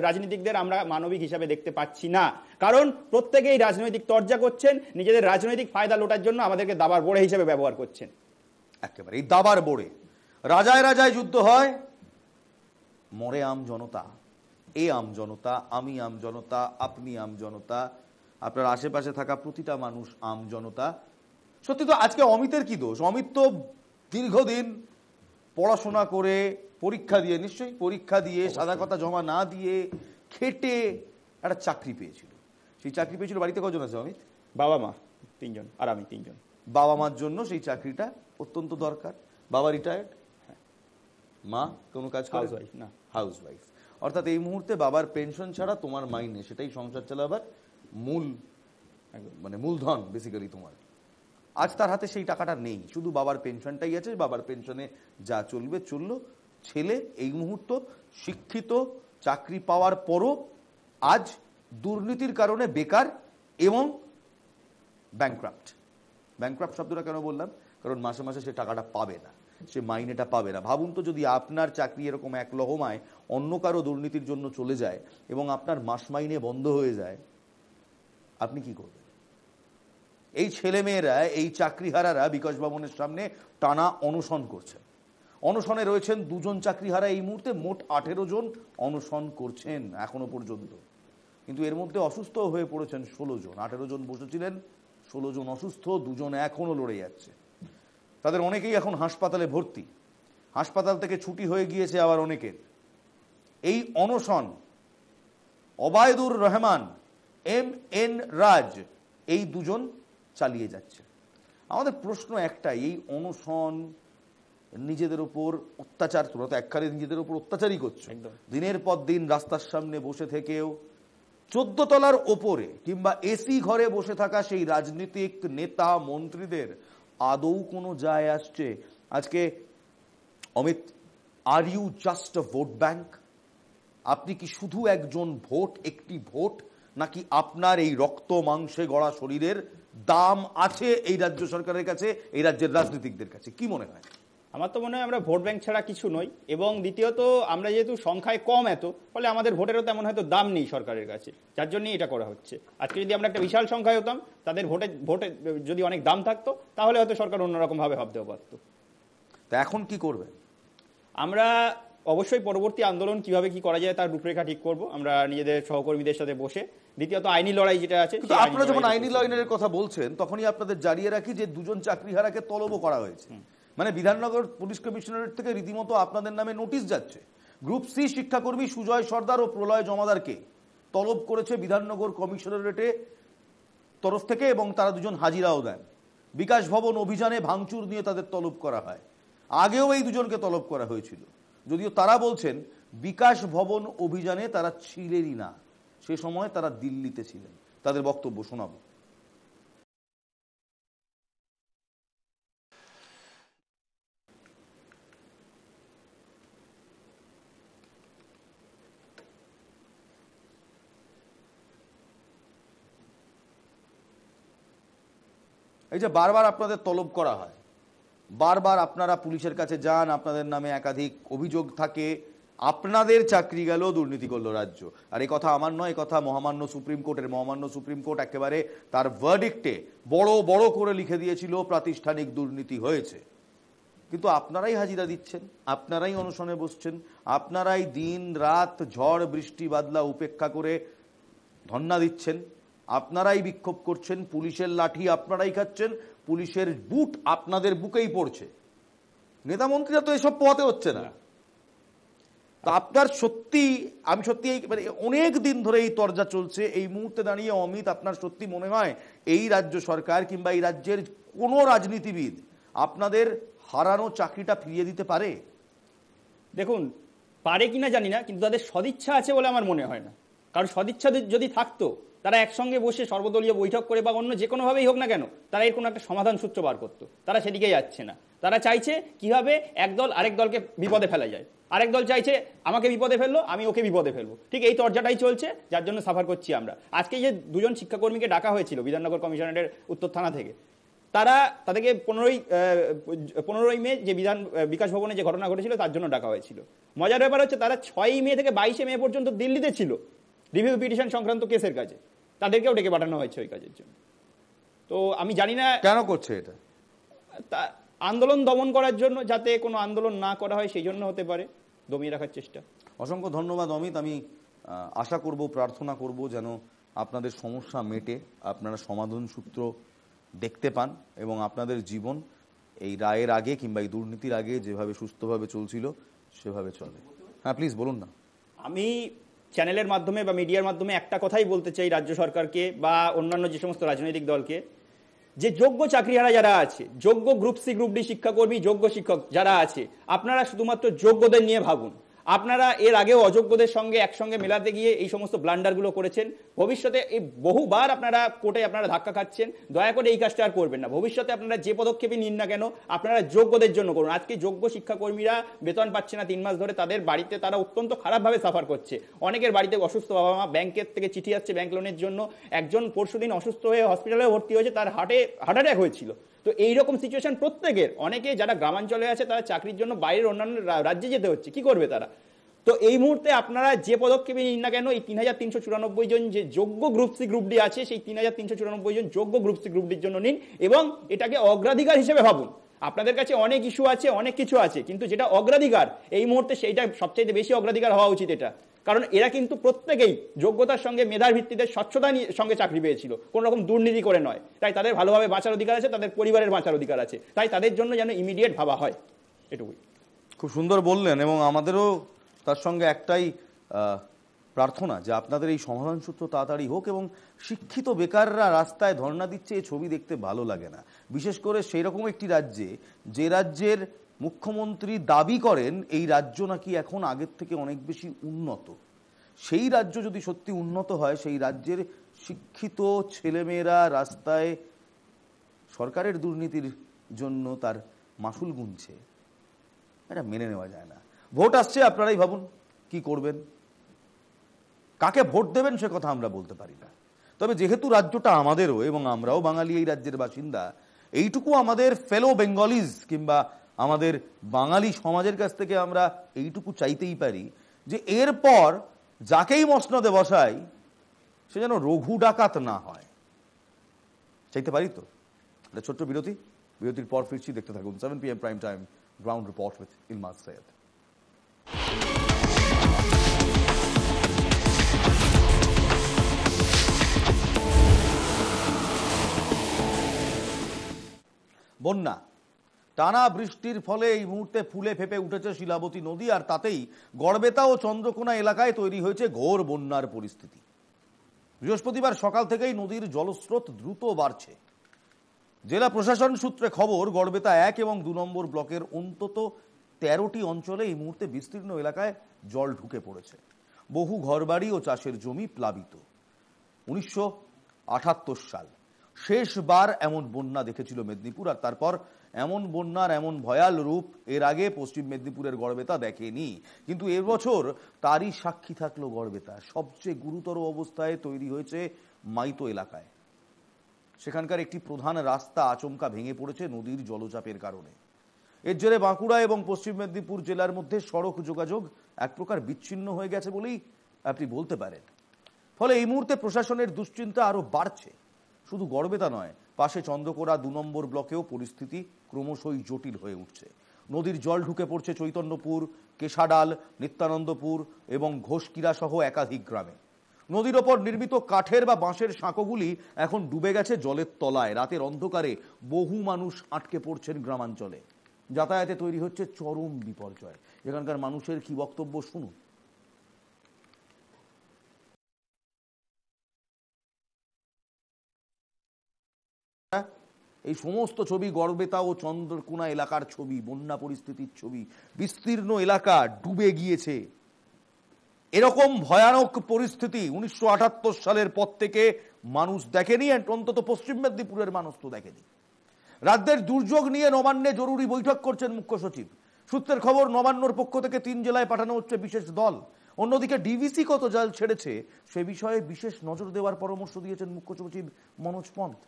[SPEAKER 3] রাজনীতিকদের আমরা মানবিক হিসেবে দেখতে পাচ্ছি না। কারণ প্রত্যেকেই রাজনৈতিক তরজা করছেন, নিজেদের রাজনৈতিক ফায়দা লোটার জন্য আমাদেরকে দাবার বোড়ে হিসেবে ব্যবহার করছেন।
[SPEAKER 1] একেবারে এই দাবার বোড়ে রাজায় রাজায় যুদ্ধ হয়, মরে আম জনতা। এ আম জনতা, আমি আম জনতা, আপনি আম জনতা, আপনার আশেপাশে থাকা প্রতিটা মানুষ আম জনতা। সত্যি তো আজকে অমিতের কি দোষ? অমিত তো দীর্ঘদিন পড়াশোনা করে পরীক্ষা দিয়ে, নিশ্চয়ই পরীক্ষা দিয়ে, সাদা কথা জমা না দিয়ে খেটে একটা চাকরি পেয়েছিল। সেই চাকরি পেয়েছিল, বাড়িতে কজন আছে অমিত?
[SPEAKER 3] বাবা মা 3 জন আর আমি 3 জন।
[SPEAKER 1] বাবা মার জন্য সেই চাকরিটা অত্যন্ত দরকার। বাবা রিটায়ার্ড, মা কোনো কাজ করে
[SPEAKER 3] না,
[SPEAKER 1] হাউস ওয়াইফ। অর্থাৎ এই মুহূর্তে বাবার পেনশন ছাড়া তোমার মাইনে, সেটাই সংসার চালাবার মূলধন বেসিক্যালি তোমার। আজ তার হাতে সেই টাকাটা নেই, শুধু বাবার পেনশনটাই আছে। বাবার পেনশনে যা চলবে চললো। ছেলে এই মুহূর্ত শিক্ষিত, চাকরি পাওয়ার পরও আজ দুর্নীতির কারণে বেকার এবং ব্যাংক্রাফট। ব্যাংক্রাফট শব্দটা কেন বললাম? কারণ মাসে মাসে সে টাকাটা পাবে না, সে মাইনেটা পাবে না। ভাবুন তো, যদি আপনার চাকরি এরকম এক লহমায় অন্য কারো দুর্নীতির জন্য চলে যায় এবং আপনার মাস মাইনে বন্ধ হয়ে যায়, আপনি কি করবেন? এই ছেলেমেয়েরা, এই চাকরিহারারা বিকাশ ভবনের সামনে টানা অনশন করছেন। অনশনে রয়েছেন 2 জন চাকরিহারা। এই মুহূর্তে মোট 18 জন অনশন করছেন এখনো পর্যন্ত। কিন্তু এর মধ্যে অসুস্থ হয়ে পড়েছেন 16 জন। 18 জন বসেছিলেন, 16 জন অসুস্থ, 2 জন এখনো লড়ে যাচ্ছে। তাদের অনেকেই এখন হাসপাতালে ভর্তি, হাসপাতাল থেকে ছুটি হয়ে গিয়েছে আবার অনেকের। এই অনশন ওবায়দুর রহমান, MN রাজ, এই 2 জন চালিয়ে যাচ্ছে। আমাদের প্রশ্ন একটাই, এই অনশন, নিজেদের উপর অত্যাচার, তোমরা তো এককালে নিজেদের উপর অত্যাচারই করছো। দিনের পর দিন রাস্তার সামনে বসে থেকেও 14 তলার ওপরে কিংবা এসি ঘরে বসে থাকা সেই রাজনীতিক নেতা মন্ত্রীদের আদৌ কোনো যায় আসছে? আজকে Amit, are you just a vote bank? আপনি কি শুধু একজন ভোট, একটি ভোট, নাকি আপনার এই রক্ত মাংসে গড়া শরীরের দাম আছে এই রাজ্য সরকারের কাছে, এই রাজ্যের রাজনীতিকদের কাছে? কি মনে হয়?
[SPEAKER 3] আমার তো মনে হয় আমরা ভোট ব্যাংক ছাড়া কিছু নই। এবং দ্বিতীয়ত, আমরা যেহেতু সংখ্যায় কম এত, ফলে আমাদের ভোটেরও তেমন হয়তো দাম নেই সরকারের কাছে, যার জন্যই এটা করা হচ্ছে। আজকে যদি আমরা একটা বিশাল সংখ্যায় হতাম, তাদের ভোটে যদি অনেক দাম থাকতো, তাহলে হয়তো সরকার অন্যরকম ভাবে ভাবতেও পারতো।
[SPEAKER 1] তা এখন কি করবে?
[SPEAKER 3] আমরা অবশ্যই পরবর্তী আন্দোলন কিভাবে কি করা যায় তার রূপরেখা ঠিক করব আমরা নিজেদের সহকর্মীদের সাথে বসে। দ্বিতীয়ত আইনি লড়াই যেটা আছে,
[SPEAKER 1] আপনারা যখন আইনি লড়াইয়ের কথা বলছেন, তখনই আপনাদের জানিয়ে রাখি যে 2 জন চাকরিহারাকে তলবও করা হয়েছে। মানে বিধাননগর পুলিশ কমিশনারেট থেকে রীতিমতো আপনাদের নামে নোটিশ যাচ্ছে। গ্রুপ সি শিক্ষাকর্মী সুজয় সর্দার ও প্রলয় জমাদারকে তলব করেছে বিধাননগর কমিশনারেটে তরফ থেকে, এবং তারা 2 জন হাজিরাও দেন। বিকাশ ভবন অভিযানে ভাঙচুর নিয়ে তাদের তলব করা হয়। আগেও এই 2 জনকে তলব করা হয়েছিল, যদিও তারা বলছেন বিকাশ ভবন অভিযানে তারা ছিলেনই না, সে সময় তারা দিল্লিতে ছিলেন। তাদের বক্তব্য শোনাবো। এই যে বারবার আপনাদের তলব করা হয়, বারবার আপনারা পুলিশের কাছে যান, আপনাদের নামে একাধিক অভিযোগ থাকে, আপনাদের চাকরি গেল, দুর্নীতি করলো রাজ্য। আর এই কথা আমার নয়, কথা মহামান্য সুপ্রিম কোর্টের। মহামান্য সুপ্রিম কোর্ট একেবারে তার ভার্ডিক্টে বড় বড় করে লিখে দিয়েছিল প্রাতিষ্ঠানিক দুর্নীতি হয়েছে। কিন্তু আপনারাই হাজিরা দিচ্ছেন, আপনারাই অনশনে বসছেন, আপনারাই দিন রাত ঝড় বৃষ্টি বাদলা উপেক্ষা করে ধর্ণা দিচ্ছেন, আপনারাই বিক্ষোভ করছেন, পুলিশের লাঠি আপনারাই খাচ্ছেন, পুলিশের বুট আপনাদের বুকেই পড়ছে। নেতা মন্ত্রীরা তো এসব পোহাতে হচ্ছে না। তা আপনার সত্যি, আমি সত্যি মানে অনেক দিন ধরে এই তরজা চলছে, এই মুহূর্তে দাঁড়িয়ে অমিত, আপনার সত্যি মনে হয় এই রাজ্য সরকার কিংবা এই রাজ্যের কোনো রাজনীতিবিদ আপনাদের হারানো চাকরিটা ফিরিয়ে দিতে পারে?
[SPEAKER 3] দেখুন, পারে কিনা জানি না, কিন্তু তাদের সদিচ্ছা আছে বলে আমার মনে হয় না। কারণ সদিচ্ছা যদি থাকতো তারা একসঙ্গে বসে সর্বদলীয় বৈঠক করে বা অন্য যে কোনোভাবেই হোক না কেন তারা এর কোনো একটা সমাধান সূত্র বার করতো। তারা সেদিকে যাচ্ছে না। তারা চাইছে কিভাবে একদল আরেক দলকে বিপদে ফেলা যায়, আরেক দল চাইছে আমাকে বিপদে ফেললো আমি ওকে বিপদে ফেলবো। ঠিক এই তরজাটাই চলছে, যার জন্য সাফার করছি আমরা। আজকে যে দুজন শিক্ষাকর্মীকে ডাকা হয়েছিল বিধাননগর কমিশনারের উত্তর থানা থেকে, তাদেরকে 15ই মে যে বিকাশ ভবনে যে ঘটনা ঘটেছিল তার জন্য ডাকা হয়েছিল। মজার ব্যাপার হচ্ছে তারা 6ই মে থেকে 22শে মে পর্যন্ত দিল্লিতে ছিল রিভিউ পিটিশন সংক্রান্ত কেসের কাজে, তাদেরকেও ডেকে পাঠানো হয়েছে ওই কাজের জন্য। তো আমি জানি না
[SPEAKER 1] কেন করছে এটা,
[SPEAKER 3] আন্দোলন দমন করার জন্য, যাতে কোনো আন্দোলন না করা হয় সেই জন্য হতে পারে, দমিয়ে রাখার চেষ্টা।
[SPEAKER 1] অসংখ্য ধন্যবাদ অমিত। আমি আশা করব, প্রার্থনা করব যেন আপনাদের সমস্যা মেটে, আপনারা সমাধান সূত্র দেখতে পান এবং আপনাদের জীবন এই রায়ের আগে কিংবা এই দুর্নীতির আগে যেভাবে সুস্থভাবে চলছিল সেভাবে চলে। হ্যাঁ প্লিজ বলুন না।
[SPEAKER 3] আমি চ্যানেলের মাধ্যমে বা মিডিয়ার মাধ্যমে একটা কথাই বলতে চাই রাজ্য সরকারকে বা অন্যান্য যে সমস্ত রাজনৈতিক দলকে, যে যোগ্য চাকরিহারা যারা আছে, যোগ্য গ্রুপ সি গ্রুপ ডি শিক্ষাকর্মী, যোগ্য শিক্ষক যারা আছে, আপনারা শুধুমাত্র যোগ্যদের নিয়ে ভাবুন। আপনারা এর আগেও অযোগ্যদের সঙ্গে একসঙ্গে মেলাতে গিয়ে এই সমস্ত ব্লান্ডারগুলো করেছেন। ভবিষ্যতে এই বহুবার আপনারা কোর্টে ধাক্কা খাচ্ছেন। দয়া করে এই কাজটা আর করবেন না। ভবিষ্যতে আপনারা যে পদক্ষেপই নিন না কেন আপনারা যোগ্যদের জন্য করুন। আজকে যোগ্য শিক্ষাকর্মীরা বেতন পাচ্ছে না 3 মাস ধরে, তাদের বাড়িতে তারা অত্যন্ত খারাপভাবে সাফার করছে। অনেকের বাড়িতে অসুস্থ বাবা মা, ব্যাংকের থেকে চিঠি আসছে ব্যাংক লোনের জন্য। একজন পরশুদিন অসুস্থ হয়ে হসপিটালে ভর্তি হয়েছে, তার হার্ট অ্যাটাক হয়েছিল। তো এইরকম সিচুয়েশন প্রত্যেকের। অনেকে যারা গ্রামাঞ্চলে আছে তারা চাকরির জন্য বাইরের অন্যান্য রাজ্যে যেতে হচ্ছে, কি করবে তারা? তো এই মুহূর্তে আপনারা যে পদক্ষেপে নিন না কেন, এই 3394 জন যে যোগ্য গ্রুপ সি গ্রুপ ডি আছে, সেই 3394 জন যোগ্য গ্রুপ সি গ্রুপ ডির জন্য নিন এবং এটাকে অগ্রাধিকার হিসেবে ভাবুন। আপনাদের কাছে অনেক ইস্যু আছে, অনেক কিছু আছে, কিন্তু যেটা অগ্রাধিকার এই মুহূর্তে সেইটা সবচেয়ে বেশি অগ্রাধিকার হওয়া উচিত এটা। কারণ এরা কিন্তু প্রত্যেকেই যোগ্যতার সঙ্গে মেধার ভিত্তিতে স্বচ্ছতার সঙ্গে চাকরি পেয়েছিল, কোনো রকম দুর্নীতি করে নয়। তাই তাদের ভালোভাবে বাঁচার অধিকার আছে, তাদের পরিবারের বাঁচার অধিকার আছে। তাই তাদের জন্য যেন ইমিডিয়েট ভাবা হয়, এটুকুই।
[SPEAKER 1] খুব সুন্দর বললেন এবং আমাদেরও তার সঙ্গে একটাই প্রার্থনা যে আপনাদের এই সমাধান সূত্র তাড়াতাড়ি হোক এবং শিক্ষিত বেকাররা রাস্তায় ধর্ণা দিচ্ছে এই ছবি দেখতে ভালো লাগে না। বিশেষ করে সেই রকম একটি রাজ্যে, যে রাজ্যের মুখ্যমন্ত্রী দাবি করেন এই রাজ্য নাকি এখন আগের থেকে অনেক বেশি উন্নত। সেই রাজ্য যদি সত্যি উন্নত হয়, সেই রাজ্যের শিক্ষিত ছেলেমেয়েরা রাস্তায় সরকারের দুর্নীতির জন্য তার মাসুল গুনছে, এটা মেনে নেওয়া যায় না। ভোট আসছে, আপনারাই ভাবুন কি করবেন, কাকে ভোট দেবেন সে কথা আমরা বলতে পারি না। তবে যেহেতু রাজ্যটা আমাদেরও এবং আমরাও বাঙালি এই রাজ্যের বাসিন্দা, এইটুকু আমাদের ফেলো বেঙ্গলিজ কিংবা আমাদের বাঙালি সমাজের কাছ থেকে আমরা এইটুকু চাইতেই পারি যে এরপর যাকেই মসনদে বসাই সে যেন রঘু ডাকাত না হয়। চাইতে পারি তো? একটা ছোট্ট বিরতির পর ফিরছি, দেখতে থাকুন 7 PM prime time ground report with Ilmaz Syed. বন্যা, টানা বৃষ্টির ফলে এই মুহূর্তে ফুলে ফেপে উঠেছে শিলাবতী নদী, আর তাতেই গড়বেতা ও চন্দ্রকোনা এলাকায় তৈরি হয়েছে ঘোর বন্যার পরিস্থিতি। বৃহস্পতিবার সকাল থেকেই নদীর জলস্রোত দ্রুত বাড়ছে। জেলা প্রশাসন সূত্রে খবর, গড়বেতা 1 এবং 2 নম্বর ব্লকের অন্তত 13টি অঞ্চলে এই মুহূর্তে বিস্তীর্ণ এলাকায় জল ঢুকে পড়েছে। বহু ঘরবাড়ি ও চাষের জমি প্লাবিত। 1978 সাল শেষবার এমন বন্যা দেখেছিল মেদিনীপুর, আর তারপর এমন বন্যার এমন ভয়াল রূপ এর আগে পশ্চিম মেদিনীপুরের গড়বেতা দেখেনি। কিন্তু এবছর তারই সাক্ষী থাকলো গড়বেতা। সবচেয়ে গুরুতর অবস্থায় তৈরি হয়েছে মাইতো এলাকায়। সেখানকার একটি প্রধান রাস্তা আচমকা ভেঙে পড়েছে নদীর জলচাপের কারণে। এর জেরে বাঁকুড়া এবং পশ্চিম মেদিনীপুর জেলার মধ্যে সড়ক যোগাযোগ এক প্রকার বিচ্ছিন্ন হয়ে গেছে বলেই আপনি বলতে পারেন। ফলে এই মুহূর্তে প্রশাসনের দুশ্চিন্তা আরো বাড়ছে। শুধু গড়বেতা নয়, পাশে চন্দ্রকোনা 2 নম্বর ব্লকেও পরিস্থিতি ক্রমশই জটিল হয়ে উঠছে। নদীর জল ঢুকে পড়ছে চৈতন্যপুর, কেশাডাল, নিত্যানন্দপুর এবং ঘোষকিরা সহ একাধিক গ্রামে। নদীর ওপর নির্মিত কাঠের বা বাঁশের সাঁকোগুলি এখন ডুবে গেছে জলের তলায়। রাতের অন্ধকারে বহু মানুষ আটকে পড়ছেন গ্রামাঞ্চলে। যাতায়াতে তৈরি হচ্ছে চরম বিপর্যয়। এখানকার মানুষের কি বক্তব্য শুনুন। এই সমস্ত ছবি গড়বেতা ও চন্দ্রকোনা এলাকার ছবি, বন্যা পরিস্থিতির ছবি, বিস্তীর্ণ এলাকা ডুবে গিয়েছে। এরকম ভয়ানক পরিস্থিতি 1978 সালের পর থেকে মানুষ দেখেনি, অন্তত পশ্চিম মেদিনীপুরের মানুষ তো দেখেনি। রাজ্যের দুর্যোগ নিয়ে নবান্নে জরুরি বৈঠক করছেন মুখ্য সচিব। সূত্রের খবর, নবান্নর পক্ষ থেকে 3 জেলায় পাঠানো হচ্ছে বিশেষ দল। অন্যদিকে ডিভিসি কত জল ছেড়েছে সে বিষয়ে বিশেষ নজর দেওয়ার পরামর্শ দিয়েছেন মুখ্য সচিব মনোজ পন্থ।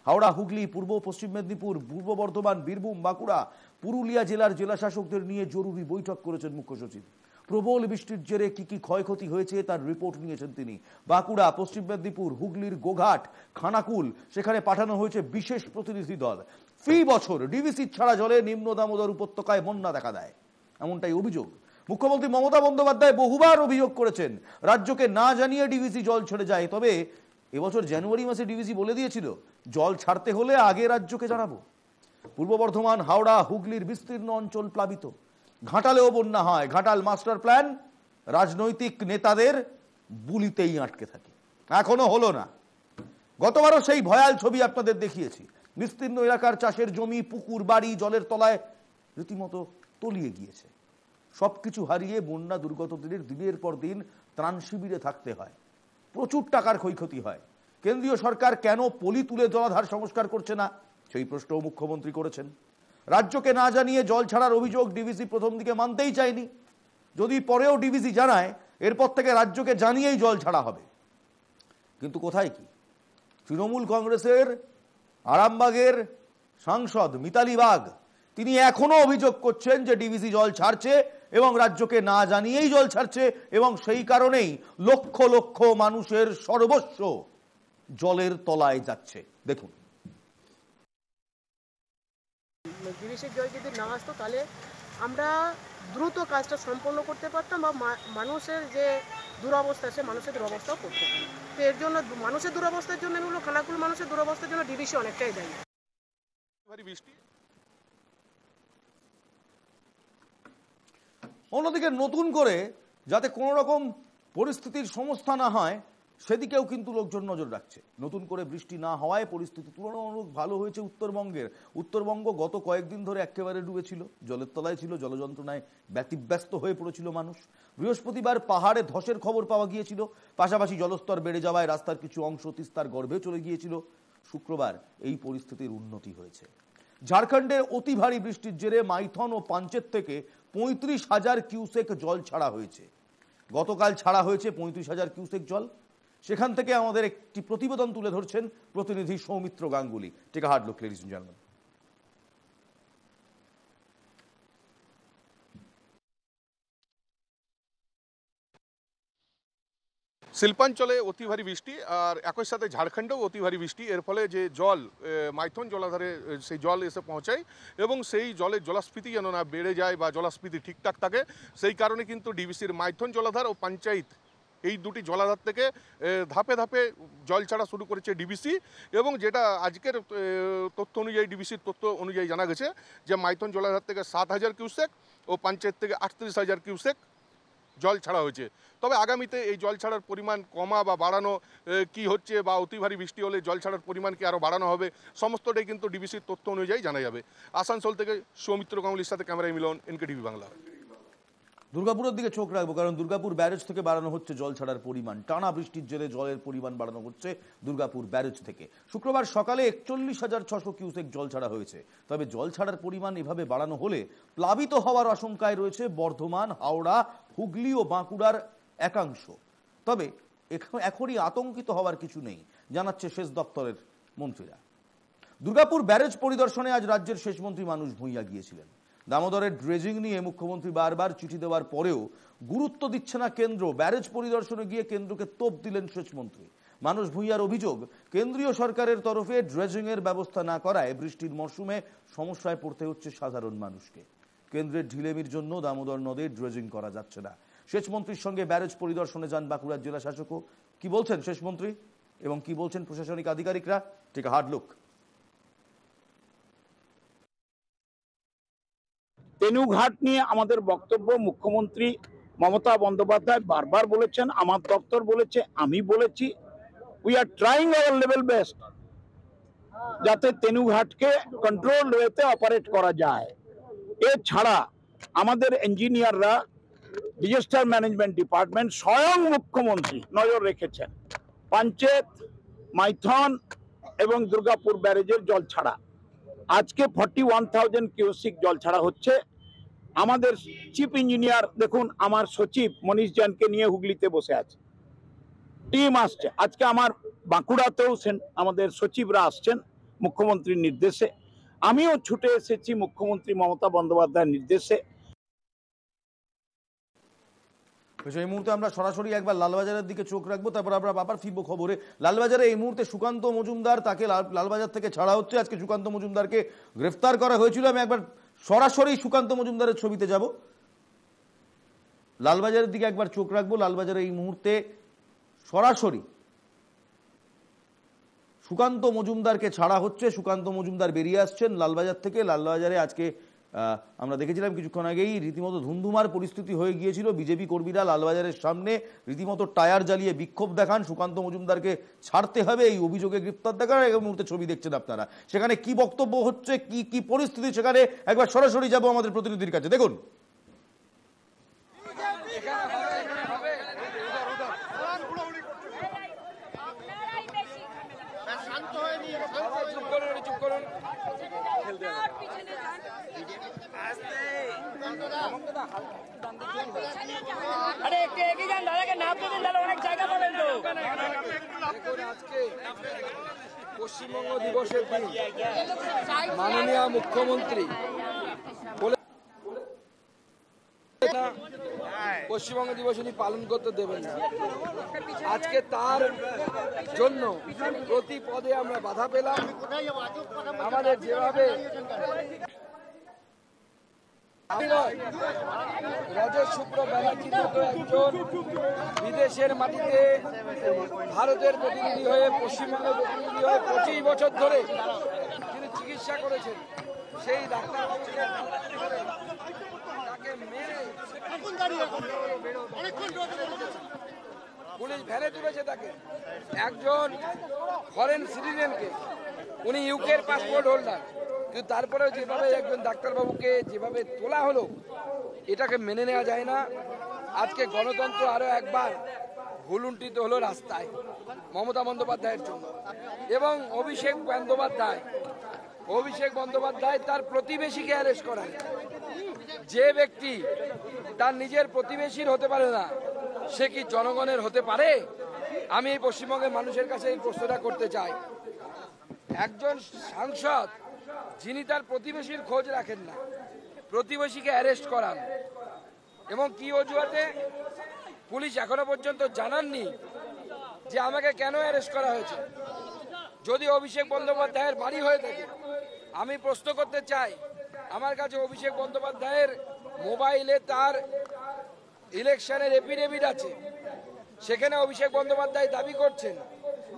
[SPEAKER 1] হাওড়া, হুগলি, পূর্ব পশ্চিম মেদিনীপুর, পূর্ব বর্ধমান, বীরভূম, বাঁকুড়া, পুরুলিয়া জেলার জেলাশাসকদের নিয়ে জরুরি বৈঠক করেছেন মুখ্য সচিব। প্রবল বৃষ্টির জেরে কি কি ক্ষয়ক্ষতি হয়েছে তার রিপোর্ট নিয়েছেন তিনি। বাঁকুড়া, পশ্চিম মেদিনীপুর, হুগলির গোঘাট, খানাকুল, সেখানে পাঠানো হয়েছে বিশেষ প্রতিনিধি দল। ফি বছর ডিভিসি ছাড়া জলে নিম্ন দামোদর উপত্যকায় বন্যা দেখা দেয়, এমনটাই অভিযোগ। মুখ্যমন্ত্রী মমতা বন্দ্যোপাধ্যায় বহুবার অভিযোগ করেছেন রাজ্যকে না জানিয়ে ডিভিসি জল ছেড়ে যায়। তবে এবছর জানুয়ারি মাসে ডিভিসি বলে দিয়েছিল জল ছাড়তে হলে আগে রাজ্যকে জানাবো। পূর্ব বর্ধমান, হাওড়া, হুগলির বিস্তীর্ণ অঞ্চল প্লাবিত। ঘাটালেও বন্যা হয়। ঘাটাল মাস্টার প্ল্যান রাজনৈতিক নেতাদের বুলিতেই আটকে থাকে, এখনো হলো না। গতবারও সেই ভয়াল ছবি আপনাদের দেখিয়েছি। বিস্তীর্ণ এলাকার চাষের জমি, পুকুর, বাড়ি জলের তলায় রীতিমতো তলিয়ে গিয়েছে। সবকিছু হারিয়ে বন্যা দুর্গতদের দিনের পর দিন ত্রাণ শিবিরে থাকতে হয়, প্রচুর টাকার ক্ষয়ক্ষতি হয়। কেন্দ্রীয় সরকার কেন পলি তুলে জলাধার সংস্কার করছে না সেই প্রশ্নও মুখ্যমন্ত্রী করেছেন। রাজ্যকে না জানিয়ে জল ছাড়ার অভিযোগ ডিভিসি প্রথম দিকে মানতেই চায়নি। যদি পরেও ডিভিসি জানায়, এরপর থেকে রাজ্যকে জানিয়েই জল ছাড়া হবে। কিন্তু কোথায় কি? তৃণমূল কংগ্রেসের আরামবাগের সাংসদ মিতালি বাগ তিনি এখনো অভিযোগ করছেন যে ডিভিসি জল ছাড়ছে এবং রাজ্যকে না জানিয়েই জল ছাড়ছে, এবং সেই কারণেই লক্ষ লক্ষ মানুষের সর্বস্ব জলের তলায় যাচ্ছে। দেখুন,
[SPEAKER 10] ডিভিসির জল যদি না আসতো তাহলে আমরা দ্রুত কাজটা সম্পন্ন করতে পারতাম, বা মানুষের যে দুরবস্থা আছে মানুষের দুরবস্থাও করতে পারতাম। তো এর জন্য মানুষের দুরবস্থার জন্য হলো খানাকুল মানুষের দুরবস্থার জন্য ডিভিসি অনেকটাই দায়ী।
[SPEAKER 1] অন্যদিকে নতুন করে যাতে কোনো রকম পরিস্থিতির সমস্যা না হয় সেদিকেও কিন্তু লোকজন নজর রাখছে। নতুন করে বৃষ্টি না হওয়ায় পরিস্থিতি তুলনামূলক ভালো হয়েছে উত্তরবঙ্গের। উত্তরবঙ্গ গত কয়েকদিন ধরে একেবারে ডুবেছিল, জলের তলায় ছিল, জলযন্ত্রণায় ব্যতিব্যস্ত হয়ে পড়েছিল মানুষ। বৃহস্পতিবার পাহাড়ে ধসের খবর পাওয়া গিয়েছিল, পাশাপাশি জলস্তর বেড়ে যাওয়ায় রাস্তার কিছু অংশ তিস্তার গর্ভে চলে গিয়েছিল। শুক্রবার এই পরিস্থিতির উন্নতি হয়েছে। ঝাড়খণ্ডের অতি ভারী বৃষ্টির জেরে মাইথন ও পাঞ্চেত থেকে 35,000 কিউসেক জল ছাড়া হয়েছে। গতকাল ছাড়া হয়েছে 35,000 কিউসেক জল। সেখান থেকে আমাদের একটি প্রতিবেদন তুলে ধরছেন প্রতিনিধি Soumitra Ganguly. Take a hard look, ladies and gentleman.
[SPEAKER 11] শিল্পাঞ্চলে অতি ভারী বৃষ্টি আর একই সাথে ঝাড়খণ্ডেও অতি ভারী বৃষ্টি, এর ফলে যে জল মাইথন জলাধারে সেই জল এসে পৌঁছায় এবং সেই জলের জলস্ফীতি যেন না বেড়ে যায় বা জলস্ফীতি ঠিকঠাক থাকে, সেই কারণে কিন্তু ডিভিসির মাইথন জলাধার ও পঞ্চায়েত এই দুটি জলাধার থেকে ধাপে ধাপে জল ছাড়া শুরু করেছে ডিভিসি। এবং যেটা আজকের তথ্য অনুযায়ী, ডিভিসির তথ্য অনুযায়ী জানা গেছে যে মাইথন জলাধার থেকে 7,000 কিউসেক ও পঞ্চায়েত থেকে 38,000 কিউসেক জল ছাড়া হয়েছে। তবে আগামীতে এই জল ছাড়ার পরিমাণ কমা বা বাড়ানো কি হচ্ছে, বা অতি ভারী বৃষ্টি হলে জল ছাড়ার পরিমাণ কি আরও বাড়ানো হবে, সমস্তটাই কিন্তু ডিভিসির তথ্য অনুযায়ী জানা যাবে। আসানসোল থেকে সৌমিত্র গাঙ্গুলির সাথে ক্যামেরায় মিলন, এনকেটিভি বাংলা।
[SPEAKER 1] দুর্গাপুরের দিকে চোখ রাখবো, কারণ দুর্গাপুর ব্যারেজ থেকে বাড়ানো হচ্ছে জল ছাড়ার পরিমাণ। টানা বৃষ্টির জেরে জলের পরিমাণ বাড়ানো হচ্ছে দুর্গাপুর ব্যারেজ থেকে। শুক্রবার সকালে 41,600 কিউসেক জল ছাড়া হয়েছে। তবে জল ছাড়ার পরিমাণ এভাবে বাড়ানো হলে প্লাবিত হওয়ার আশঙ্কায় রয়েছে বর্ধমান, হাওড়া, হুগলি ও বাঁকুড়ার একাংশ। তবে এখনই আতঙ্কিত হওয়ার কিছু নেই, জানাচ্ছে সেচ দপ্তরের মন্ত্রীরা। দুর্গাপুর ব্যারেজ পরিদর্শনে আজ রাজ্যের সেচ মন্ত্রী মানস ভূঁইয়া গিয়েছিলেন। দামোদরের ড্রেজিং নিয়ে মুখ্যমন্ত্রী বারবার চিঠি দেওয়ার পরেও গুরুত্ব দিচ্ছে না কেন্দ্র। ব্যারেজ পরিদর্শনে গিয়ে কেন্দ্রকে তোপ দিলেন সেচমন্ত্রী। মানস ভূঁইয়ার অভিযোগ, কেন্দ্রীয় সরকারের তরফে ড্রেজিং এর ব্যবস্থা না করায় বৃষ্টির মরশুমে সমস্যায় পড়তে হচ্ছে সাধারণ মানুষকে। কেন্দ্রের ঢিলেমির জন্য দামোদর নদে ড্রেজিং করা যাচ্ছে না। সেচমন্ত্রীর সঙ্গে ব্যারেজ পরিদর্শনে যান বাঁকুড়ার জেলা শাসকও। কি বলছেন সেচমন্ত্রী এবং কি বলছেন প্রশাসনিক আধিকারিকরা? Take a hard look.
[SPEAKER 12] Tenughat নিয়ে আমাদের বক্তব্য মুখ্যমন্ত্রী মমতা বন্দ্যোপাধ্যায় বারবার বলেছেন, আমার দপ্তর বলেছে, আমি বলেছি, we are trying hour level best. যাতে তেনুঘাটকে কন্ট্রোল ওয়েতে অপারেট করা যায়। এছাড়া আমাদের ইঞ্জিনিয়াররা, ডিজাস্টার ম্যানেজমেন্ট ডিপার্টমেন্ট, স্বয়ং মুখ্যমন্ত্রী নজর রেখেছেন পাঞ্চেত, মাইথন এবং দুর্গাপুর ব্যারেজের জল ছাড়া। আজকে 41,000 কিউসিক জল ছাড়া হচ্ছে। আমাদের চিফ ইঞ্জিনিয়ার দেখুন, আমার সচিব মনীষ জানকে নিয়ে হুগলিতে বসে আছে, টিম আসছে। আজকে আমার বাঁকুড়াতেও আমাদের সচিবরা আসছেন মুখ্যমন্ত্রীর নির্দেশে। আমিও ছুটে এসেছি মুখ্যমন্ত্রী মমতা বন্দ্যোপাধ্যায়ের নির্দেশে।
[SPEAKER 1] এই মুহূর্তে আমরা সরাসরি একবার লালবাজারের দিকে চোখ রাখবো, তারপর আমরা আবার ফিরবো খবরে। লালবাজারে এই মুহূর্তে সুকান্ত মজুমদার, তাকে লালবাজার থেকে ছাড়া হচ্ছে। আজকে সুকান্ত মজুমদারকে গ্রেফতার করা হয়েছিল। আমি একবার সরাসরি সুকান্ত মজুমদারের ছবিতে যাব, লালবাজারের দিকে একবার চোখ রাখবো। লালবাজারে এই মুহূর্তে সরাসরি সুকান্ত মজুমদারকে ছাড়া হচ্ছে। সুকান্ত মজুমদার বেরিয়ে আসছেন লালবাজার থেকে। লালবাজারে আজকে আমরা দেখেছিলাম কিছুক্ষণ আগেই রীতিমতো ধুন্ধুমার পরিস্থিতি হয়ে গিয়েছিল। বিজেপি কর্মীরা লালবাজারের সামনে রীতিমতো টায়ার জ্বালিয়ে বিক্ষোভ দেখান। সুকান্ত মজুমদারকে ছাড়তে হবে এই অভিযোগে গ্রেফতার দেখান। এই মুহূর্তে ছবি দেখছেন আপনারা। সেখানে কি বক্তব্য হচ্ছে, কি পরিস্থিতি, সেখানে একবার সরাসরি যাব আমাদের প্রতিনিধির কাছে। দেখুন,
[SPEAKER 13] পশ্চিমবঙ্গ দিবসের দিন মাননীয় মুখ্যমন্ত্রী পশ্চিমবঙ্গ দিবস উনি পালন করতে দেবেন না। আজকে তার জন্য প্রতি পদে আমরা বাধা পেলাম। আমাদের যেভাবে রজত শুক্র ব্যানার্জির মতো একজন বিদেশের মাটিতে ভারতের প্রতিনিধি হয়ে, পশ্চিমবঙ্গের প্রতিনিধি হয়ে 25 বছর ধরে তিনি চিকিৎসা করেছেন, সেই ডাক্তার তাকে মেরে পুলিশ ভ্যানে তুলেছে। তাকে একজন ফরেন সিটিজেনকে, উনি ইউকের পাসপোর্ট হোল্ডার, কিন্তু তারপরেও যেভাবে একজন ডাক্তারবাবুকে যেভাবে তোলা হলো, এটাকে মেনে নেওয়া যায় না। আজকে গণতন্ত্র আরো একবার ভুলুণ্ঠিত হলো রাস্তায় মমতা বন্দ্যোপাধ্যায়ের জন্য। এবং অভিষেক বন্দ্যোপাধ্যায় তার প্রতিবেশীকে অ্যারেস্ট করেন। যে ব্যক্তি তার নিজের প্রতিবেশীর হতে পারে না, সে কি জনগণের হতে পারে? আমি এই পশ্চিমবঙ্গের মানুষের কাছে এই প্রশ্নটা করতে চাই। একজন সাংসদ যিনি তার প্রতিবেশীর খোঁজ রাখেন না, প্রতিবেশীকে অ্যারেস্ট করান, এবং কি অজুহাতে? পুলিশ এখনো পর্যন্ত জানাননি যে আমাকে কেন অ্যারেস্ট করা হয়েছে। যদি অভিষেক বন্দ্যোপাধ্যায়ের বাড়ি হয়ে থাকে, আমি প্রশ্ন করতে চাই, আমার কাছে অভিষেক বন্দ্যোপাধ্যায়ের মোবাইলে তার ইলেকশনের এফিডেভিট আছে, সেখানে অভিষেক বন্দ্যোপাধ্যায় দাবি করছেন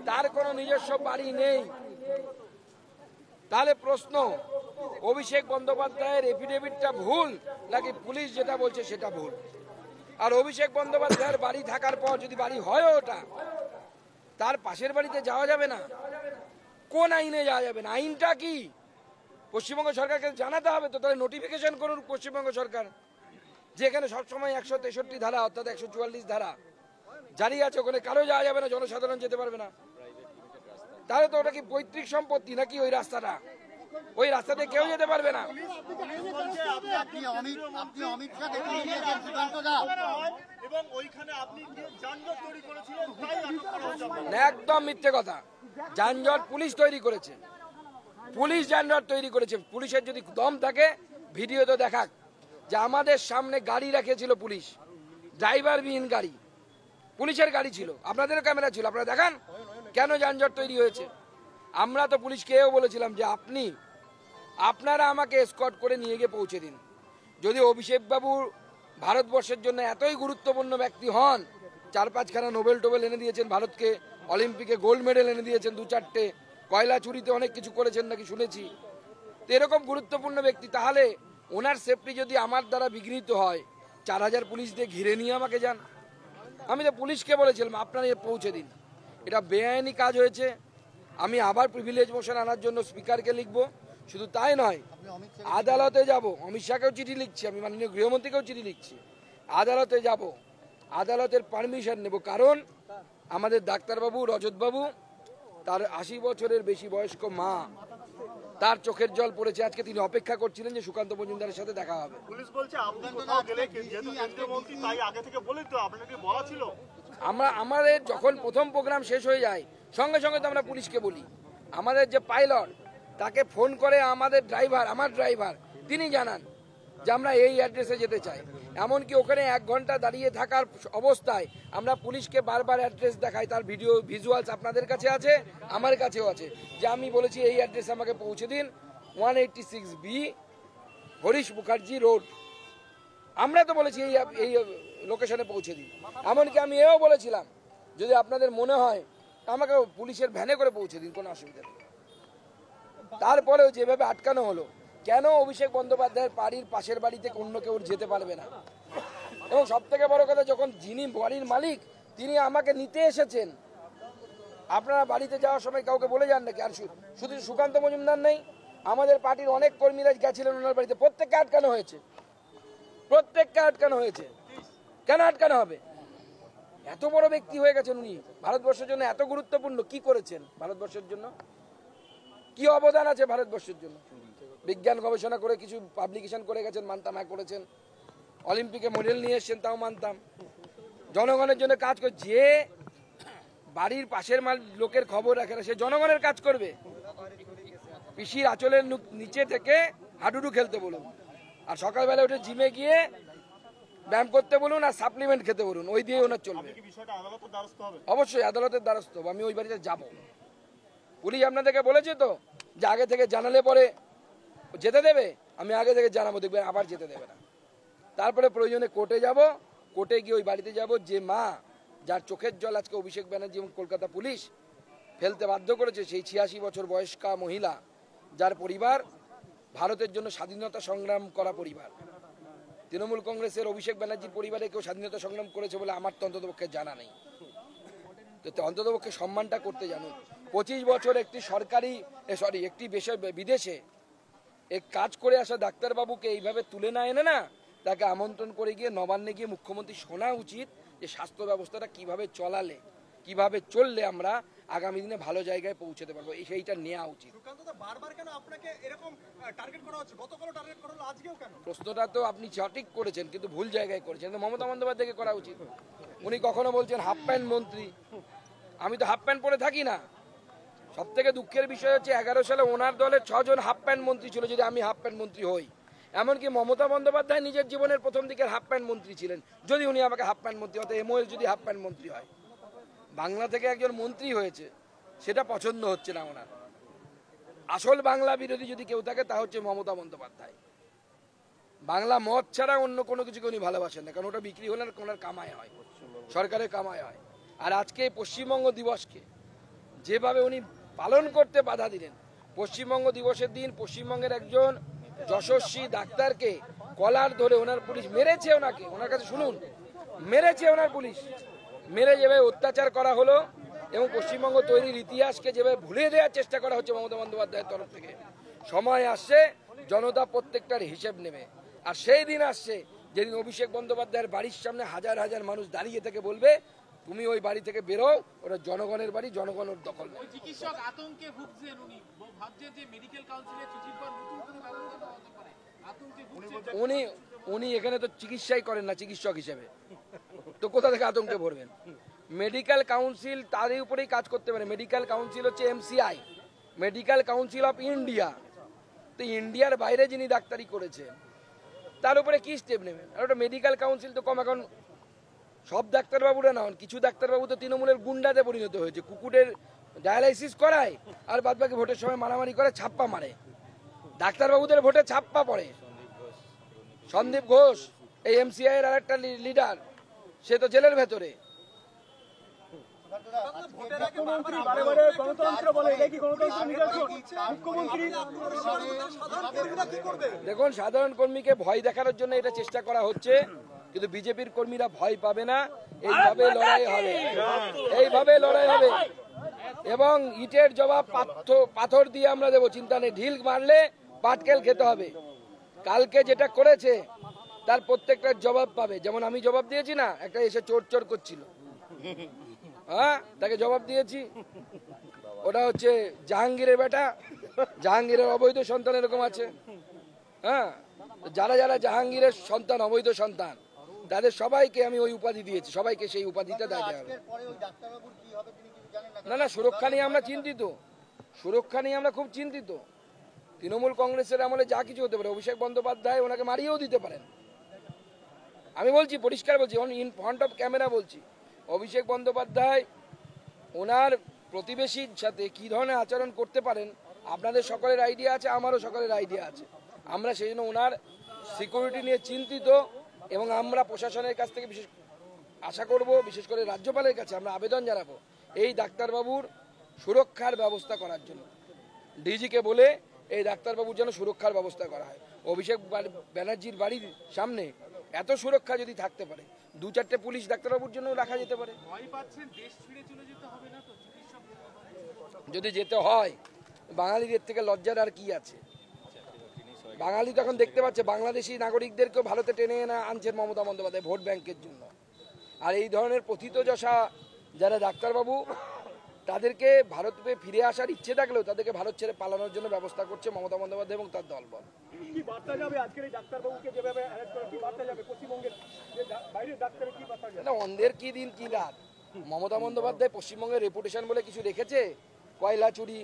[SPEAKER 13] তার কোনো নিজস্ব বাড়ি নেই। তাহলে প্রশ্ন, অভিষেক বন্দ্যোপাধ্যায়ের এফিডেভিটটা ভুল নাকি পুলিশ যেটা বলছে সেটা ভুল? আর অভিষেক বন্দ্যোপাধ্যায়ের বাড়ি থাকার পর যদি বাড়ি হয় ওটা, তার পাশের বাড়িতে যাওয়া যাবে না? কোন আইনে যাওয়া যাবে না? আইনটা কি? পশ্চিমবঙ্গ সরকারকে জানাতে হবে তো। তাহলে নোটিফিকেশন করুন পশ্চিমবঙ্গ সরকার, যেখানে সবসময় 163 ধারা অর্থাৎ 144 ধারা জারি আছে, ওখানে কারো যাওয়া যাবে না, জনসাধারণ যেতে পারবে না। তাহলে তো ওটা কি পৈতৃক সম্পত্তি নাকি? ওই রাস্তাটা, ওই রাস্তাতে কেউ যেতে পারবে না। একদম মিথ্যে কথা। যানজট পুলিশ তৈরি করেছে, পুলিশ যানজট তৈরি করেছে। পুলিশের যদি দম থাকে ভিডিও তো দেখাক যে আমাদের সামনে গাড়ি রেখেছিল পুলিশ, ড্রাইভারবিহীন গাড়ি, পুলিশের গাড়ি ছিল, আপনাদেরও ক্যামেরা ছিল, আপনারা দেখান কেন যানজট তৈরি হয়েছে। আমরা তো পুলিশকেও বলেছিলাম যে আপনারা আমাকে এসকর্ট করে নিয়ে গিয়ে পৌঁছে দিন। যদি অভিষেক বাবু ভারতবর্ষের জন্য এতই গুরুত্বপূর্ণ ব্যক্তি হন, 4-5খানা নোবেল টোবেল এনে দিয়েছেন ভারতকে, অলিম্পিকে গোল্ড মেডেল এনে দিয়েছেন 2-4টে, কয়লা চুরিতে অনেক কিছু করেছেন নাকি শুনেছি, তো এরকম গুরুত্বপূর্ণ ব্যক্তি, তাহলে ওনার সেফটি যদি আমার দ্বারা বিঘ্নিত হয়, 4000 পুলিশ দিয়ে ঘিরে নিয়ে আমাকে যান। আমি তো পুলিশকে বলেছিলাম আপনারা পৌঁছে দিন। এটা বেআইনি কাজ হয়েছে, আমি আবার প্রিভিলেজ মোশন আনার জন্য স্পিকারকে লিখবো। শুধু তাই নয়, আদালতে যাব, অমিত শাহকেও চিঠি লিখছি, আমি মাননীয় গৃহমন্ত্রীকেও চিঠি লিখছি, আদালতে যাব, আদালতের পারমিশন নেব। কারণ আমাদের ডাক্তারবাবু রজতবাবু, তার 80 বছরের বেশি বয়স্ক মা, তার চোখের জল পড়েছে। আজকে তিনি অপেক্ষা করছিলেন যে সুকান্ত মজুমদারের সাথে দেখা হবে।
[SPEAKER 14] পুলিশ বলছে আপনি কোথাও গেলে যেহেতু কেন্দ্রীয় মন্ত্রী তাই আগে থেকে বলেন তো, আপনাকে বলা ছিল?
[SPEAKER 13] আমাদের যখন প্রথম প্রোগ্রাম শেষ হয়ে যায় সঙ্গে সঙ্গে তো আমরা পুলিশকে বলি। আমাদের যে পাইলট, তাকে ফোন করে আমার ড্রাইভার তিনি জানান যে আমরা এই অ্যাড্রেসে যেতে চাই। এমনকি ওখানে 1 ঘন্টা দাঁড়িয়ে থাকার অবস্থায় আমরা পুলিশকে বারবার অ্যাড্রেস দেখাই, তার ভিজুয়ালস আপনাদের কাছে আছে, আমার কাছেও আছে, যে আমি বলেছি এই অ্যাড্রেসে আমাকে পৌঁছে দিন, 186B হরিশ মুখার্জি রোড। আমরা তো বলেছি এই লোকেশনে পৌঁছে দিন। এমনকি আমি এও বলেছিলাম যদি আপনাদের মনে হয় আমাকে পুলিশের ভ্যানে করে পৌঁছে দিন, কোনো অসুবিধা নেই। তারপরেও যেভাবে আটকানো হলো, কেন অভিষেক বন্দ্যোপাধ্যায়ের বাড়ির পাশের বাড়িতে অন্য কেউ যেতে পারবে না? এবং সব থেকে বড় কথা, যখন যিনি বাড়ির মালিক তিনি আমাকে নিতে এসেছেন, আপনারা বাড়িতে যাওয়ার সময় কাউকে বলে যান নাকি? আর শুধু সুকান্ত মজুমদার নেই, আমাদের পার্টির অনেক কর্মীরা গেছিলেন ওনার বাড়িতে, প্রত্যেককে আটকানো হয়েছে। কেন আটকানো হবে? এত বড় ব্যক্তি হয়ে গেছেন উনি, ভারতবর্ষের জন্য এত গুরুত্বপূর্ণ। কি করেছেন ভারতবর্ষের জন্য? কি অবদান আছে ভারতবর্ষের জন্য? বিজ্ঞান গবেষণা করে কিছু পাবলিকেশন করে গেছেন, মানতাম। করেছেন অলিম্পিকে মেডেল নিয়ে এসছেন, তাও মানতাম। জনগণের জন্য কাজ করে, যে বাড়ির পাশের লোকের খবর রাখে না, সে জনগণের কাজ করবে। পিসির আঁচলের নিচে থেকে হাডুডু খেলতে বলুন, আর সকালবেলা উঠে জিমে গিয়ে ব্যায়াম করতে বলুন, আর সাপ্লিমেন্ট খেতে বলুন, ওই দিয়ে ওনার চলবে। অবশ্যই আদালতের দ্বারস্থ হবো। আমি ওই বাড়িতে যাব। পুলিশ আপনাদেরকে বলেছে তো যে আগে থেকে জানালে পরে যেতে দেবে, আমি আগে থেকে জানাবো, দেখবেন আবার যেতে দেবে না। তারপরে প্রয়োজনে কোর্টে যাব, কোর্টে গিয়ে ওই বাড়িতে যাব, যে মা যার চোখের জল আজকে অভিষেক ব্যানার্জি এবং কলকাতা পুলিশ ফেলতে বাধ্য করেছে, সেই 86 বছর বয়স্কা মহিলা, যার পরিবার ভারতের জন্য স্বাধীনতা সংগ্রাম করা পরিবার। তৃণমূল কংগ্রেসের অভিষেক ব্যানার্জির পরিবারে কেউ স্বাধীনতা সংগ্রাম করেছে বলে আমার তো অন্ততপক্ষে জানা নেই। তো অন্ততপক্ষে সম্মানটা করতে জানুন। 25 বছর একটি একটি বিদেশে এক কাজ করে আসা ডাক্তারবাবুকে এইভাবে তুলে না এনে না, তাকে আমন্ত্রণ করে গিয়ে নবান্নে গিয়ে মুখ্যমন্ত্রী শোনা উচিত যে স্বাস্থ্য ব্যবস্থাটা কিভাবে কিভাবে চললে আমরা আগামী দিনে ভালো জায়গায় পৌঁছতে পারবো, সেইটা নেওয়া উচিত। প্রশ্নটা তো আপনি সঠিক করেছেন, কিন্তু ভুল জায়গায় করেছেন। মমতা বন্দ্যোপাধ্যায়কে করা উচিত। উনি কখনো বলছেন হাফ প্যান্ট মন্ত্রী, আমি তো হাফ প্যান্ট পরে থাকি না। সব থেকে দুঃখের বিষয় হচ্ছে 11 সালে ওনার দলের 6 জন হাফ প্যান্ট মন্ত্রী ছিল, যদি আমি হাফ প্যান্ট মন্ত্রী হই। এমনকি মমতা বন্দ্যোপাধ্যায় নিজের জীবনের প্রথম দিকের হাফ প্যান্ট মন্ত্রী ছিলেন, যদি উনি আমাকে হাফ প্যান্ট মন্ত্রী হতে, এমওএস যদি হাফ প্যান্ট মন্ত্রী হয়। বাংলা থেকে একজন মন্ত্রী হয়েছে, সেটা পছন্দ হচ্ছে না ওনার। আসল বাংলা বিরোধী যদি কেউ থাকে তা হচ্ছে মমতা বন্দ্যোপাধ্যায়। বাংলা মদ ছাড়া অন্য কোনো কিছুকে উনি ভালোবাসেন না, কারণ ওটা বিক্রি হলে ওনার কামাই হয়, সরকারের কামাই হয়। আর আজকে পশ্চিমবঙ্গ দিবসকে যেভাবে উনি পালন করতে বাধা দিলেন, পশ্চিমবঙ্গ দিবসের দিন পশ্চিমবঙ্গের একজন যশস্বী ডাক্তারকে কলার ধরে ওনার পুলিশ মেরেছে, ওনার কাছে শুনুন, মেরেছে ওনার পুলিশ, মেরে যেভাবে অত্যাচার করা হলো এবং পশ্চিমবঙ্গ তৈরির ইতিহাসকে যেভাবে ভুলে দেওয়ার চেষ্টা করা হচ্ছে মমতা বন্দ্যোপাধ্যায়ের তরফ থেকে। সময় আসছে জনতা প্রত্যেকটার হিসেব নেবে। আর সেই দিন আসছে যেদিন অভিষেক বন্দ্যোপাধ্যায়ের বাড়ির সামনে হাজার হাজার মানুষ দাঁড়িয়ে থেকে বলবে, তুমি ওই বাড়ি থেকে বেরো, ওটা জনগণের বাড়ি, জনগণের দখল।
[SPEAKER 15] চিকিৎসক আতঙ্কে ভুগছেন, উনি ভাবছেন যে মেডিকেল কাউন্সিলের চিঠির পর নতুন কোনো ব্যবস্থা নেওয়া হতে পারে। আতঙ্কে ভুগছেন
[SPEAKER 13] উনি এখানে তো চিকিৎসাই করেন না চিকিৎসক হিসেবে, তো কোথা থেকে আতঙ্কে ভরবেন? মেডিকেল কাউন্সিল তারই উপরেই কাজ করতে পারে। মেডিকেল কাউন্সিল হচ্ছে MCI, medical council of India. তো ইন্ডিয়ার বাইরে যিনি ডাক্তারি করেছেন তার উপরে কি স্টেপ নেবেন? আর ওটা মেডিকেল কাউন্সিল তো কম। এখন সব ডাক্তারবাবুরা না, কিছু ডাক্তারবাবু তো তৃণমূলের গুন্ডাতে পরিণত হয়েছে, কুকুরের ডায়ালাইসিস করায় আর বাদ বাকি ভোটের সময় মারামারি করে ছাপ্পা মারে। ডাক্তারবাবুদের ভোটে ছাপ্পা পড়ে। সন্দীপ ঘোষ এই MCI এর আরেকটা লিডার, সে তো জেলের ভেতরে। দেখুন, সাধারণ কর্মীকে ভয় দেখানোর জন্য এটা চেষ্টা করা হচ্ছে, কিন্তু বিজেপির কর্মীরা ভয় পাবে না। এইভাবে লড়াই হবে, এইভাবে লড়াই হবে। এবং ইটের জবাব পাথর দিয়ে আমরা দেবো, চিন্তা নেই। ঢিল মারলে পাটকেল খেতে হবে। কালকে যেটা করেছে তার প্রত্যেকটার জবাব পাবে। যেমন আমি জবাব দিয়েছি না, একটা এসে চোর চোর করছিল, হ্যাঁ, তাকে জবাব দিয়েছি। ওটা হচ্ছে জাহাঙ্গীরের বেটা, জাহাঙ্গীরের অবৈধ সন্তান এরকম আছে। হ্যাঁ, যারা যারা জাহাঙ্গীরের সন্তান, অবৈধ সন্তান, তাদের সবাইকে আমি ওই উপাধি দিয়েছি, সবাইকে সেই উপাধিটা দেওয়া হবে। না না, সুরক্ষা নিয়ে আমরা চিন্তিত, সুরক্ষা নিয়ে আমরা খুব চিন্তিত। তৃণমূল কংগ্রেসের আমলে যা কিছু হতে পারে, অভিষেক বন্দ্যোপাধ্যায় ওনাকে মারিয়েও দিতে পারেন। আমি বলছি, পরিষ্কার বলছি, ইন ফ্রন্ট অফ ক্যামেরা বলছি, অভিষেক বন্দ্যোপাধ্যায় ওনার প্রতিবেশীর সাথে কি ধরনের আচরণ করতে পারেন আপনাদের সকলের আইডিয়া আছে, আমারও সকলের আইডিয়া আছে। আমরা সেই জন্য ওনার সিকিউরিটি নিয়ে চিন্তিত এবং আমরা প্রশাসনের কাছ থেকে বিশেষ আশা করব, বিশেষ করে রাজ্যপালের কাছে আমরা আবেদন জানাবো এই ডাক্তারবাবুর সুরক্ষার ব্যবস্থা করার জন্য। ডিজিকে বলে এই ডাক্তারবাবুর যেন সুরক্ষার ব্যবস্থা করা হয়। অভিষেক ব্যানার্জির বাড়ির সামনে এত সুরক্ষা যদি থাকতে পারে, 2-4টে পুলিশ ডাক্তারবাবুর জন্য রাখা যেতে পারে। যদি যেতে হয়, বাঙালিদের থেকে লজ্জার আর কি আছে? বাঙালি তখন দেখতে পাচ্ছে বাংলাদেশি নাগরিকদেরকেও ভারতে টেনে এনে আনছেন মমতা বন্দ্যোপাধ্যায় ভোট ব্যাংকের জন্য। আর এই ধরনের প্রথিতযশা যারা ডাক্তারবাবু, তাদেরকে ভারতে ফিরে আসার ইচ্ছে থাকলেও তাদেরকে ভারত ছেড়ে পালানোর জন্য ব্যবস্থা করছে মমতা বন্দ্যোপাধ্যায় এবং তার দলবল।
[SPEAKER 14] কি বার্তা যাবে আজকের এই ডাক্তারবাবুকে যেভাবে অ্যারেস্ট করা, কি বার্তা যাবে পশ্চিমবঙ্গের বাইরের ডাক্তারের, কি বার্তা যাবে?
[SPEAKER 13] অন্ধের কি দিন কি রাত। মমতা বন্দ্যোপাধ্যায় পশ্চিমবঙ্গের রেপুটেশন বলে কিছু রেখেছে? কয়লা চুরি,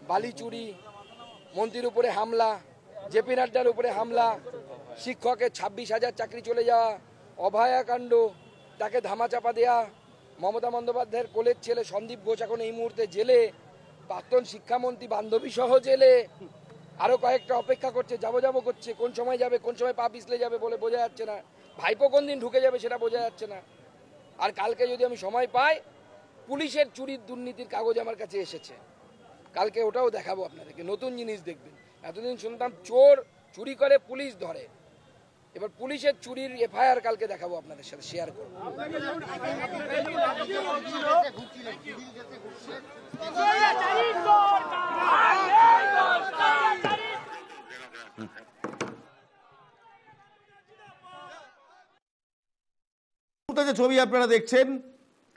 [SPEAKER 13] বালি চুরি, মন্ত্রীর উপরে হামলা, জেপি নাড্ডার উপরে হামলা, শিক্ষকের 26,000 চাকরি চলে যাওয়া, অভয়াকাণ্ড, তাকে ধামাচাপা দেয়া, মমতা বন্দ্যোপাধ্যায়ের কোলের ছেলে সন্দীপ ঘোষ এখন এই মুহূর্তে জেলে, প্রাক্তন শিক্ষামন্ত্রী বান্ধবী সহ জেলে, আরো কয়েকটা অপেক্ষা করছে, যাবো করছে, কোন সময় যাবে, কোন সময় পা পিছলে যাবে বলে বোঝা যাচ্ছে না, ভাইপো কোন দিন ঢুকে যাবে সেটা বোঝা যাচ্ছে না। আর কালকে যদি আমি সময় পাই, পুলিশের চুরির দুর্নীতির কাগজ আমার কাছে এসেছে, কালকে ওটাও দেখাবো আপনাদেরকে, নতুন জিনিস দেখবেন। এতদিন শুনতাম চোর চুরি করে পুলিশ ধরে, এবার পুলিশের চুরির এফআইআর কালকে দেখাবো আপনাদের সাথে, শেয়ার করবো।
[SPEAKER 1] যে ছবি আপনারা দেখছেন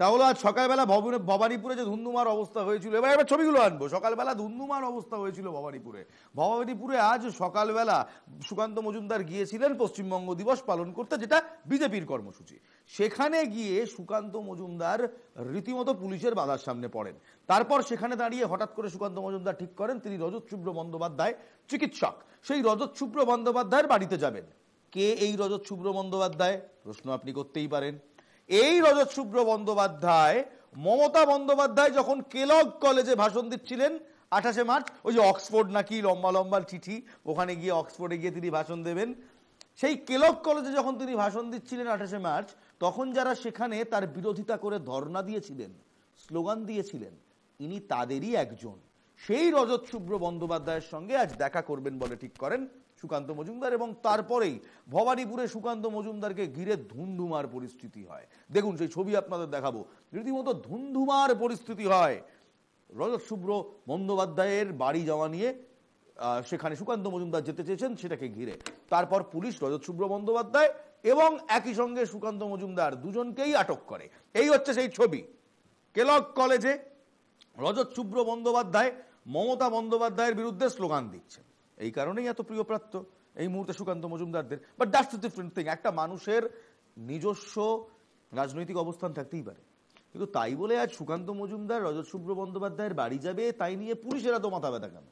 [SPEAKER 1] তা হলো আজ সকালবেলা ভবানীপুরে যে ধুন্ধুমার অবস্থা হয়েছিল, এবার ছবিগুলো আনবো। সকালবেলা ধুন্ধুমার অবস্থা হয়েছিল ভবানীপুরে আজ সকালবেলা সুকান্ত মজুমদার গিয়েছিলেন পশ্চিমবঙ্গ দিবস পালন করতে, যেটা বিজেপির কর্মসূচি। সেখানে গিয়ে সুকান্ত মজুমদার রীতিমতো পুলিশের বাধার সামনে পড়েন। তারপর সেখানে দাঁড়িয়ে হঠাৎ করে সুকান্ত মজুমদার ঠিক করেন তিনি রজত শুভ্র বন্দ্যোপাধ্যায় চিকিৎসক, সেই রজত শুভ্র বন্দ্যোপাধ্যায়ের বাড়িতে যাবেন। কে এই রজত শুভ্র বন্দ্যোপাধ্যায়? প্রশ্ন আপনি করতেই পারেন। এই রজত শুভ্র বন্দ্যোপাধ্যায় মমতা বন্দ্যোপাধ্যায় যখন কেলগ কলেজে ভাষণ দিচ্ছিলেন 28শে মার্চ, ওই যে অক্সফোর্ড নাকি লম্বা লম্বা চিঠি, ওখানে গিয়ে অক্সফোর্ডে গিয়ে তিনি ভাষণ দেবেন, সেই কেলগ কলেজে যখন তিনি ভাষণ দিচ্ছিলেন 28শে মার্চ, তখন যারা সেখানে তার বিরোধিতা করে ধর্ণা দিয়েছিলেন, স্লোগান দিয়েছিলেন, ইনি তাদেরই একজন। সেই রজত শুভ্র বন্দ্যোপাধ্যায়ের সঙ্গে আজ দেখা করবেন বলে ঠিক করেন সুকান্ত মজুমদার, এবং তারপরেই ভবানীপুরে সুকান্ত মজুমদারকে ঘিরে ধুন্ধুমার পরিস্থিতি হয়। দেখুন সেই ছবি আপনাদের দেখাবো, রীতিমতো ধুন্ধুমার পরিস্থিতি হয়। রজত শুভ্র বন্দ্যোপাধ্যায়ের বাড়ি যাওয়া নিয়ে সেখানে সুকান্ত মজুমদার যেতে চেয়েছেন, সেটাকে ঘিরে তারপর পুলিশ রজত শুভ্র বন্দ্যোপাধ্যায় এবং একই সঙ্গে সুকান্ত মজুমদার দুজনকেই আটক করে। এই হচ্ছে সেই ছবি। কেলগ কলেজে রজত শুভ্র বন্দ্যোপাধ্যায় মমতা বন্দ্যোপাধ্যায়ের বিরুদ্ধে স্লোগান দিচ্ছেন, এই কারণেই এত প্রিয়প্রাপ্ত এই মুহূর্তে সুকান্ত মজুমদারদের। But that's the different thing. একটা মানুষের নিজস্ব রাজনৈতিক অবস্থান থাকতেই পারে, কিন্তু তাই বলে আজ সুকান্ত মজুমদার রজত শুভ্র বন্দ্যোপাধ্যায়ের বাড়ি যাবে তাই নিয়ে পুলিশের এত মাথা ব্যথা কেন?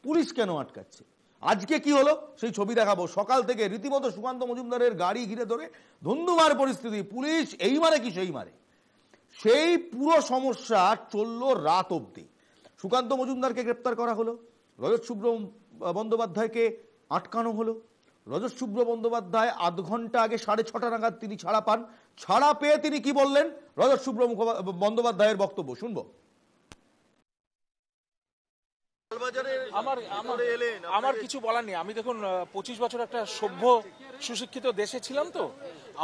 [SPEAKER 1] পুলিশ কেন আটকাচ্ছে? আজকে কি হলো সেই ছবি দেখাবো। সকাল থেকে রীতিমতো সুকান্ত মজুমদারের গাড়ি ঘিরে ধরে ধুন্ধুমার পরিস্থিতি, পুলিশ এই মারে কি সেই মারে, সেই পুরো সমস্যা চলল রাত অবধি। সুকান্ত মজুমদারকে গ্রেপ্তার করা হলো, রজত শুভ্র বন্দ্যোপাধ্যায়কে আটকানো হলো। রজত শুভ্র বন্দ্যোপাধ্যায় আধ ঘন্টা আগে 6:30 নাগাদ তিনি ছাড়া পান। ছাড়া পেয়ে তিনি কি বললেন, রজত শুভ্র বন্দ্যোপাধ্যায়ের বক্তব্য শুনবো।
[SPEAKER 16] লালবাজারের আমার কিছু বলার নেই। আমি দেখুন 25 বছর একটা সভ্য সুশিক্ষিত দেশে ছিলাম, তো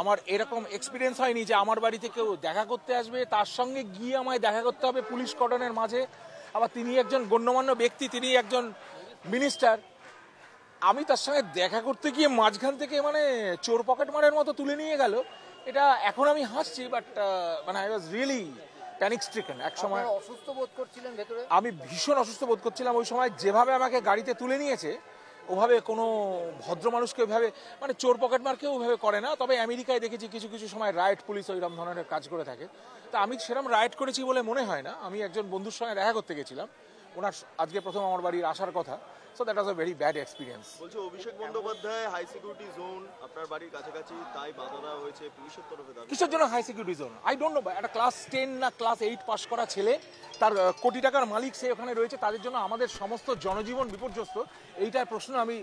[SPEAKER 16] আমার এরকম এক্সপিরিয়েন্স হয়নি যে আমার বাড়িতে কেউ দেখা করতে আসবে, তার সঙ্গে গিয়ে আমায় দেখা করতে হবে পুলিশ কর্ডনের মাঝে। আবার তিনি একজন গণ্যমান্য ব্যক্তি, তিনি একজন মিনিস্টার, আমি তার সঙ্গে দেখা করতে গিয়ে মাঝখান থেকে মানে চোর পকেট মারের মতো তুলে নিয়ে গেল। এটা এখন আমি হাসছি, বাট মানে I was really panic stricken. এক সময়
[SPEAKER 17] অসুস্থ বোধ করছিলেন ভেতরে?
[SPEAKER 16] আমি ভীষণ অসুস্থ বোধ করছিলাম ওই সময়। যেভাবে আমাকে গাড়িতে তুলে নিয়েছে, ওভাবে কোনো ভদ্র মানুষকে ওইভাবে মানে চোর পকেট মার কেউ ওইভাবে করে না। তবে আমেরিকায় দেখেছি কিছু কিছু সময় রাইট পুলিশ ওইরকম ধরনের কাজ করে থাকে। তা আমি সেরকম রাইট করেছি বলে মনে হয় না। আমি একজন বন্ধুর সঙ্গে দেখা করতে গেছিলাম, ওনার আজকে প্রথম আমার বাড়ির আসার কথা। So that was a very bad experience.
[SPEAKER 18] বলছি Abhishek Bandyopadhyay high security zone আপনার বাড়ির কাছাকাছি, তাই বাধা দেওয়া হয়েছে পুলিশের তরফে।
[SPEAKER 16] কিসের জন্য high security zone? I don't know. একটা ক্লাস 10 না ক্লাস 8 পাস করা ছেলে, তার কোটি টাকার মালিক, সে ওখানে রয়েছে, তাদের জন্য আমাদের সমস্ত জনজীবন বিপর্যস্ত। এইটার প্রশ্ন আমি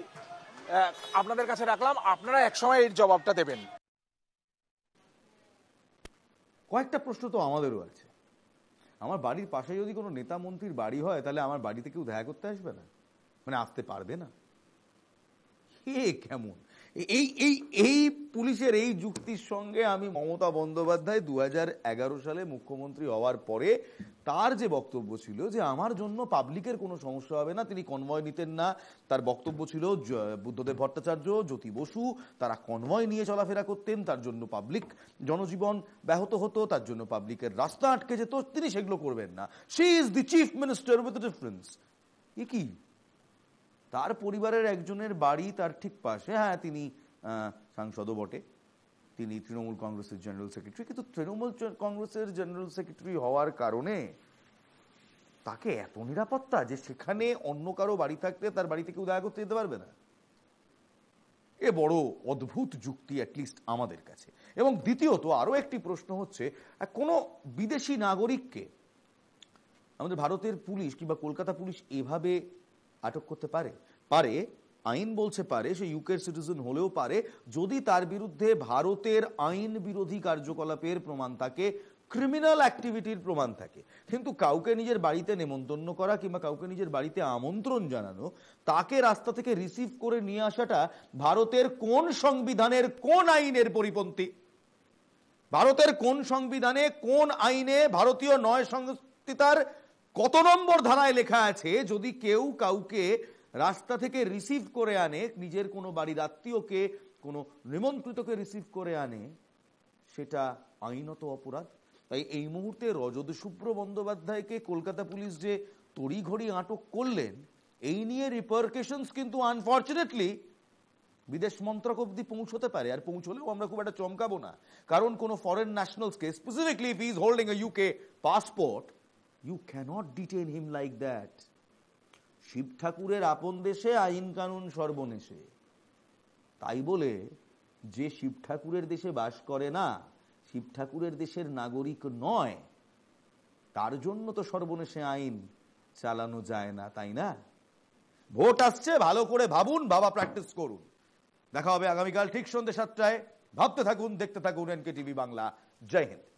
[SPEAKER 16] আপনাদের কাছে রাখলাম, আপনারা একসময় এর জবাবটা দেবেন।
[SPEAKER 1] কয়েকটা প্রশ্ন তো আমাদেরও আছে। আমার বাড়ির পাশে যদি কোনো নেতা মন্ত্রীর বাড়ি হয়, তাহলে আমার বাড়িতে কেউ দেখা করতে আসবে না, মানে আসতে পারবে না? কেমন এই এই এই পুলিশের এই যুক্তির সঙ্গে আমি মমতা বন্দ্যোপাধ্যায় 2011 সালে মুখ্যমন্ত্রী হওয়ার পরে তার যে বক্তব্য ছিল যে আমার জন্য পাবলিকের কোনো সমস্যা হবে না, তিনি কনভয় নিতেন না। তার বক্তব্য ছিল বুদ্ধদেব ভট্টাচার্য, জ্যোতি বসু, তারা কনভয় নিয়ে চলাফেরা করতেন, তার জন্য পাবলিক জনজীবন ব্যাহত হতো, তার জন্য পাবলিকের রাস্তা আটকে যেত, তিনি সেগুলো করবেন না। She is the chief minister with difference. এ কি? তার পরিবারের একজনের বাড়ি তার ঠিক পাশে, হ্যাঁ তিনি সাংসদও বটে, তিনি তৃণমূল কংগ্রেসের জেনারেল সেক্রেটারি, কিন্তু তৃণমূল কংগ্রেসের জেনারেল সেক্রেটারি হওয়ার কারণে তাকে এত নিরাপত্তা যে সেখানে অন্য কারো বাড়ি থাকতে তার বাড়িতে কেউ দেখা করতে যেতে পারবে না। এ বড় অদ্ভুত যুক্তি অ্যাটলিস্ট আমাদের কাছে। এবং দ্বিতীয়ত আরো একটি প্রশ্ন হচ্ছে, কোনো বিদেশি নাগরিককে আমাদের ভারতের পুলিশ কিংবা কলকাতা পুলিশ এভাবে আটক করতে পারে? পারে, আইন বলছে পারে, সে ইউকের সিটিজেন হলেও পারে, যদি তার বিরুদ্ধে ভারতের আইন বিরোধী কার্যকলাপের প্রমাণ থাকে, ক্রিমিনাল অ্যাক্টিভিটির প্রমাণ থাকে। কিন্তু কাউকে নিজের বাড়িতে নেমন্তন্ন করা কিংবা কাউকে নিজের বাড়িতে আমন্ত্রণ জানানো, তাকে রাস্তা থেকে রিসিভ করে নিয়ে আসাটা ভারতের কোন সংবিধানের কোন আইনের পরিপন্থী? ভারতের কোন সংবিধানে কোন আইনে ভারতীয় নয় সংহিতার কত নম্বর ধারায় লেখা আছে যদি কেউ কাউকে রাস্তা থেকে রিসিভ করে আনে, নিজের কোনো বাড়ির আত্মীয়কে, কোনো নিমন্ত্রিতকে রিসিভ করে আনে, সেটা আইনত অপরাধ। তাই এই মুহূর্তে রজত শুভ্র বন্দ্যোপাধ্যায়কে কলকাতা পুলিশ যে তড়িঘড়ি আটক করলেন, এই নিয়ে রিপারকেশনস কিন্তু আনফর্চুনেটলি বিদেশ মন্ত্রক অব্দি পৌঁছতে পারে। আর পৌঁছলেও আমরা খুব একটা চমকাবো না, কারণ কোনো ফরেন ন্যাশনালসকে, specifically if he is holding a UK passport, you cannot detain him like that. Shiv ঠাকুরের আপন দেশে আইন কানুন সর্বনেশে। তাই বলে যে শিব ঠাকুরের দেশে বাস করে না, শিব ঠাকুরের দেশের নাগরিক নয়, তার জন্য তো সর্বনেশে আইন চালানো যায় না, তাই না? ভোট আসছে, ভালো করে ভাবুন, ভাবা প্র্যাকটিস করুন। দেখা হবে আগামীকাল ঠিক সন্ধ্যে 7টায়। ভাবতে থাকুন, দেখতে থাকুন NK TV বাংলা। জয় হিন্দ।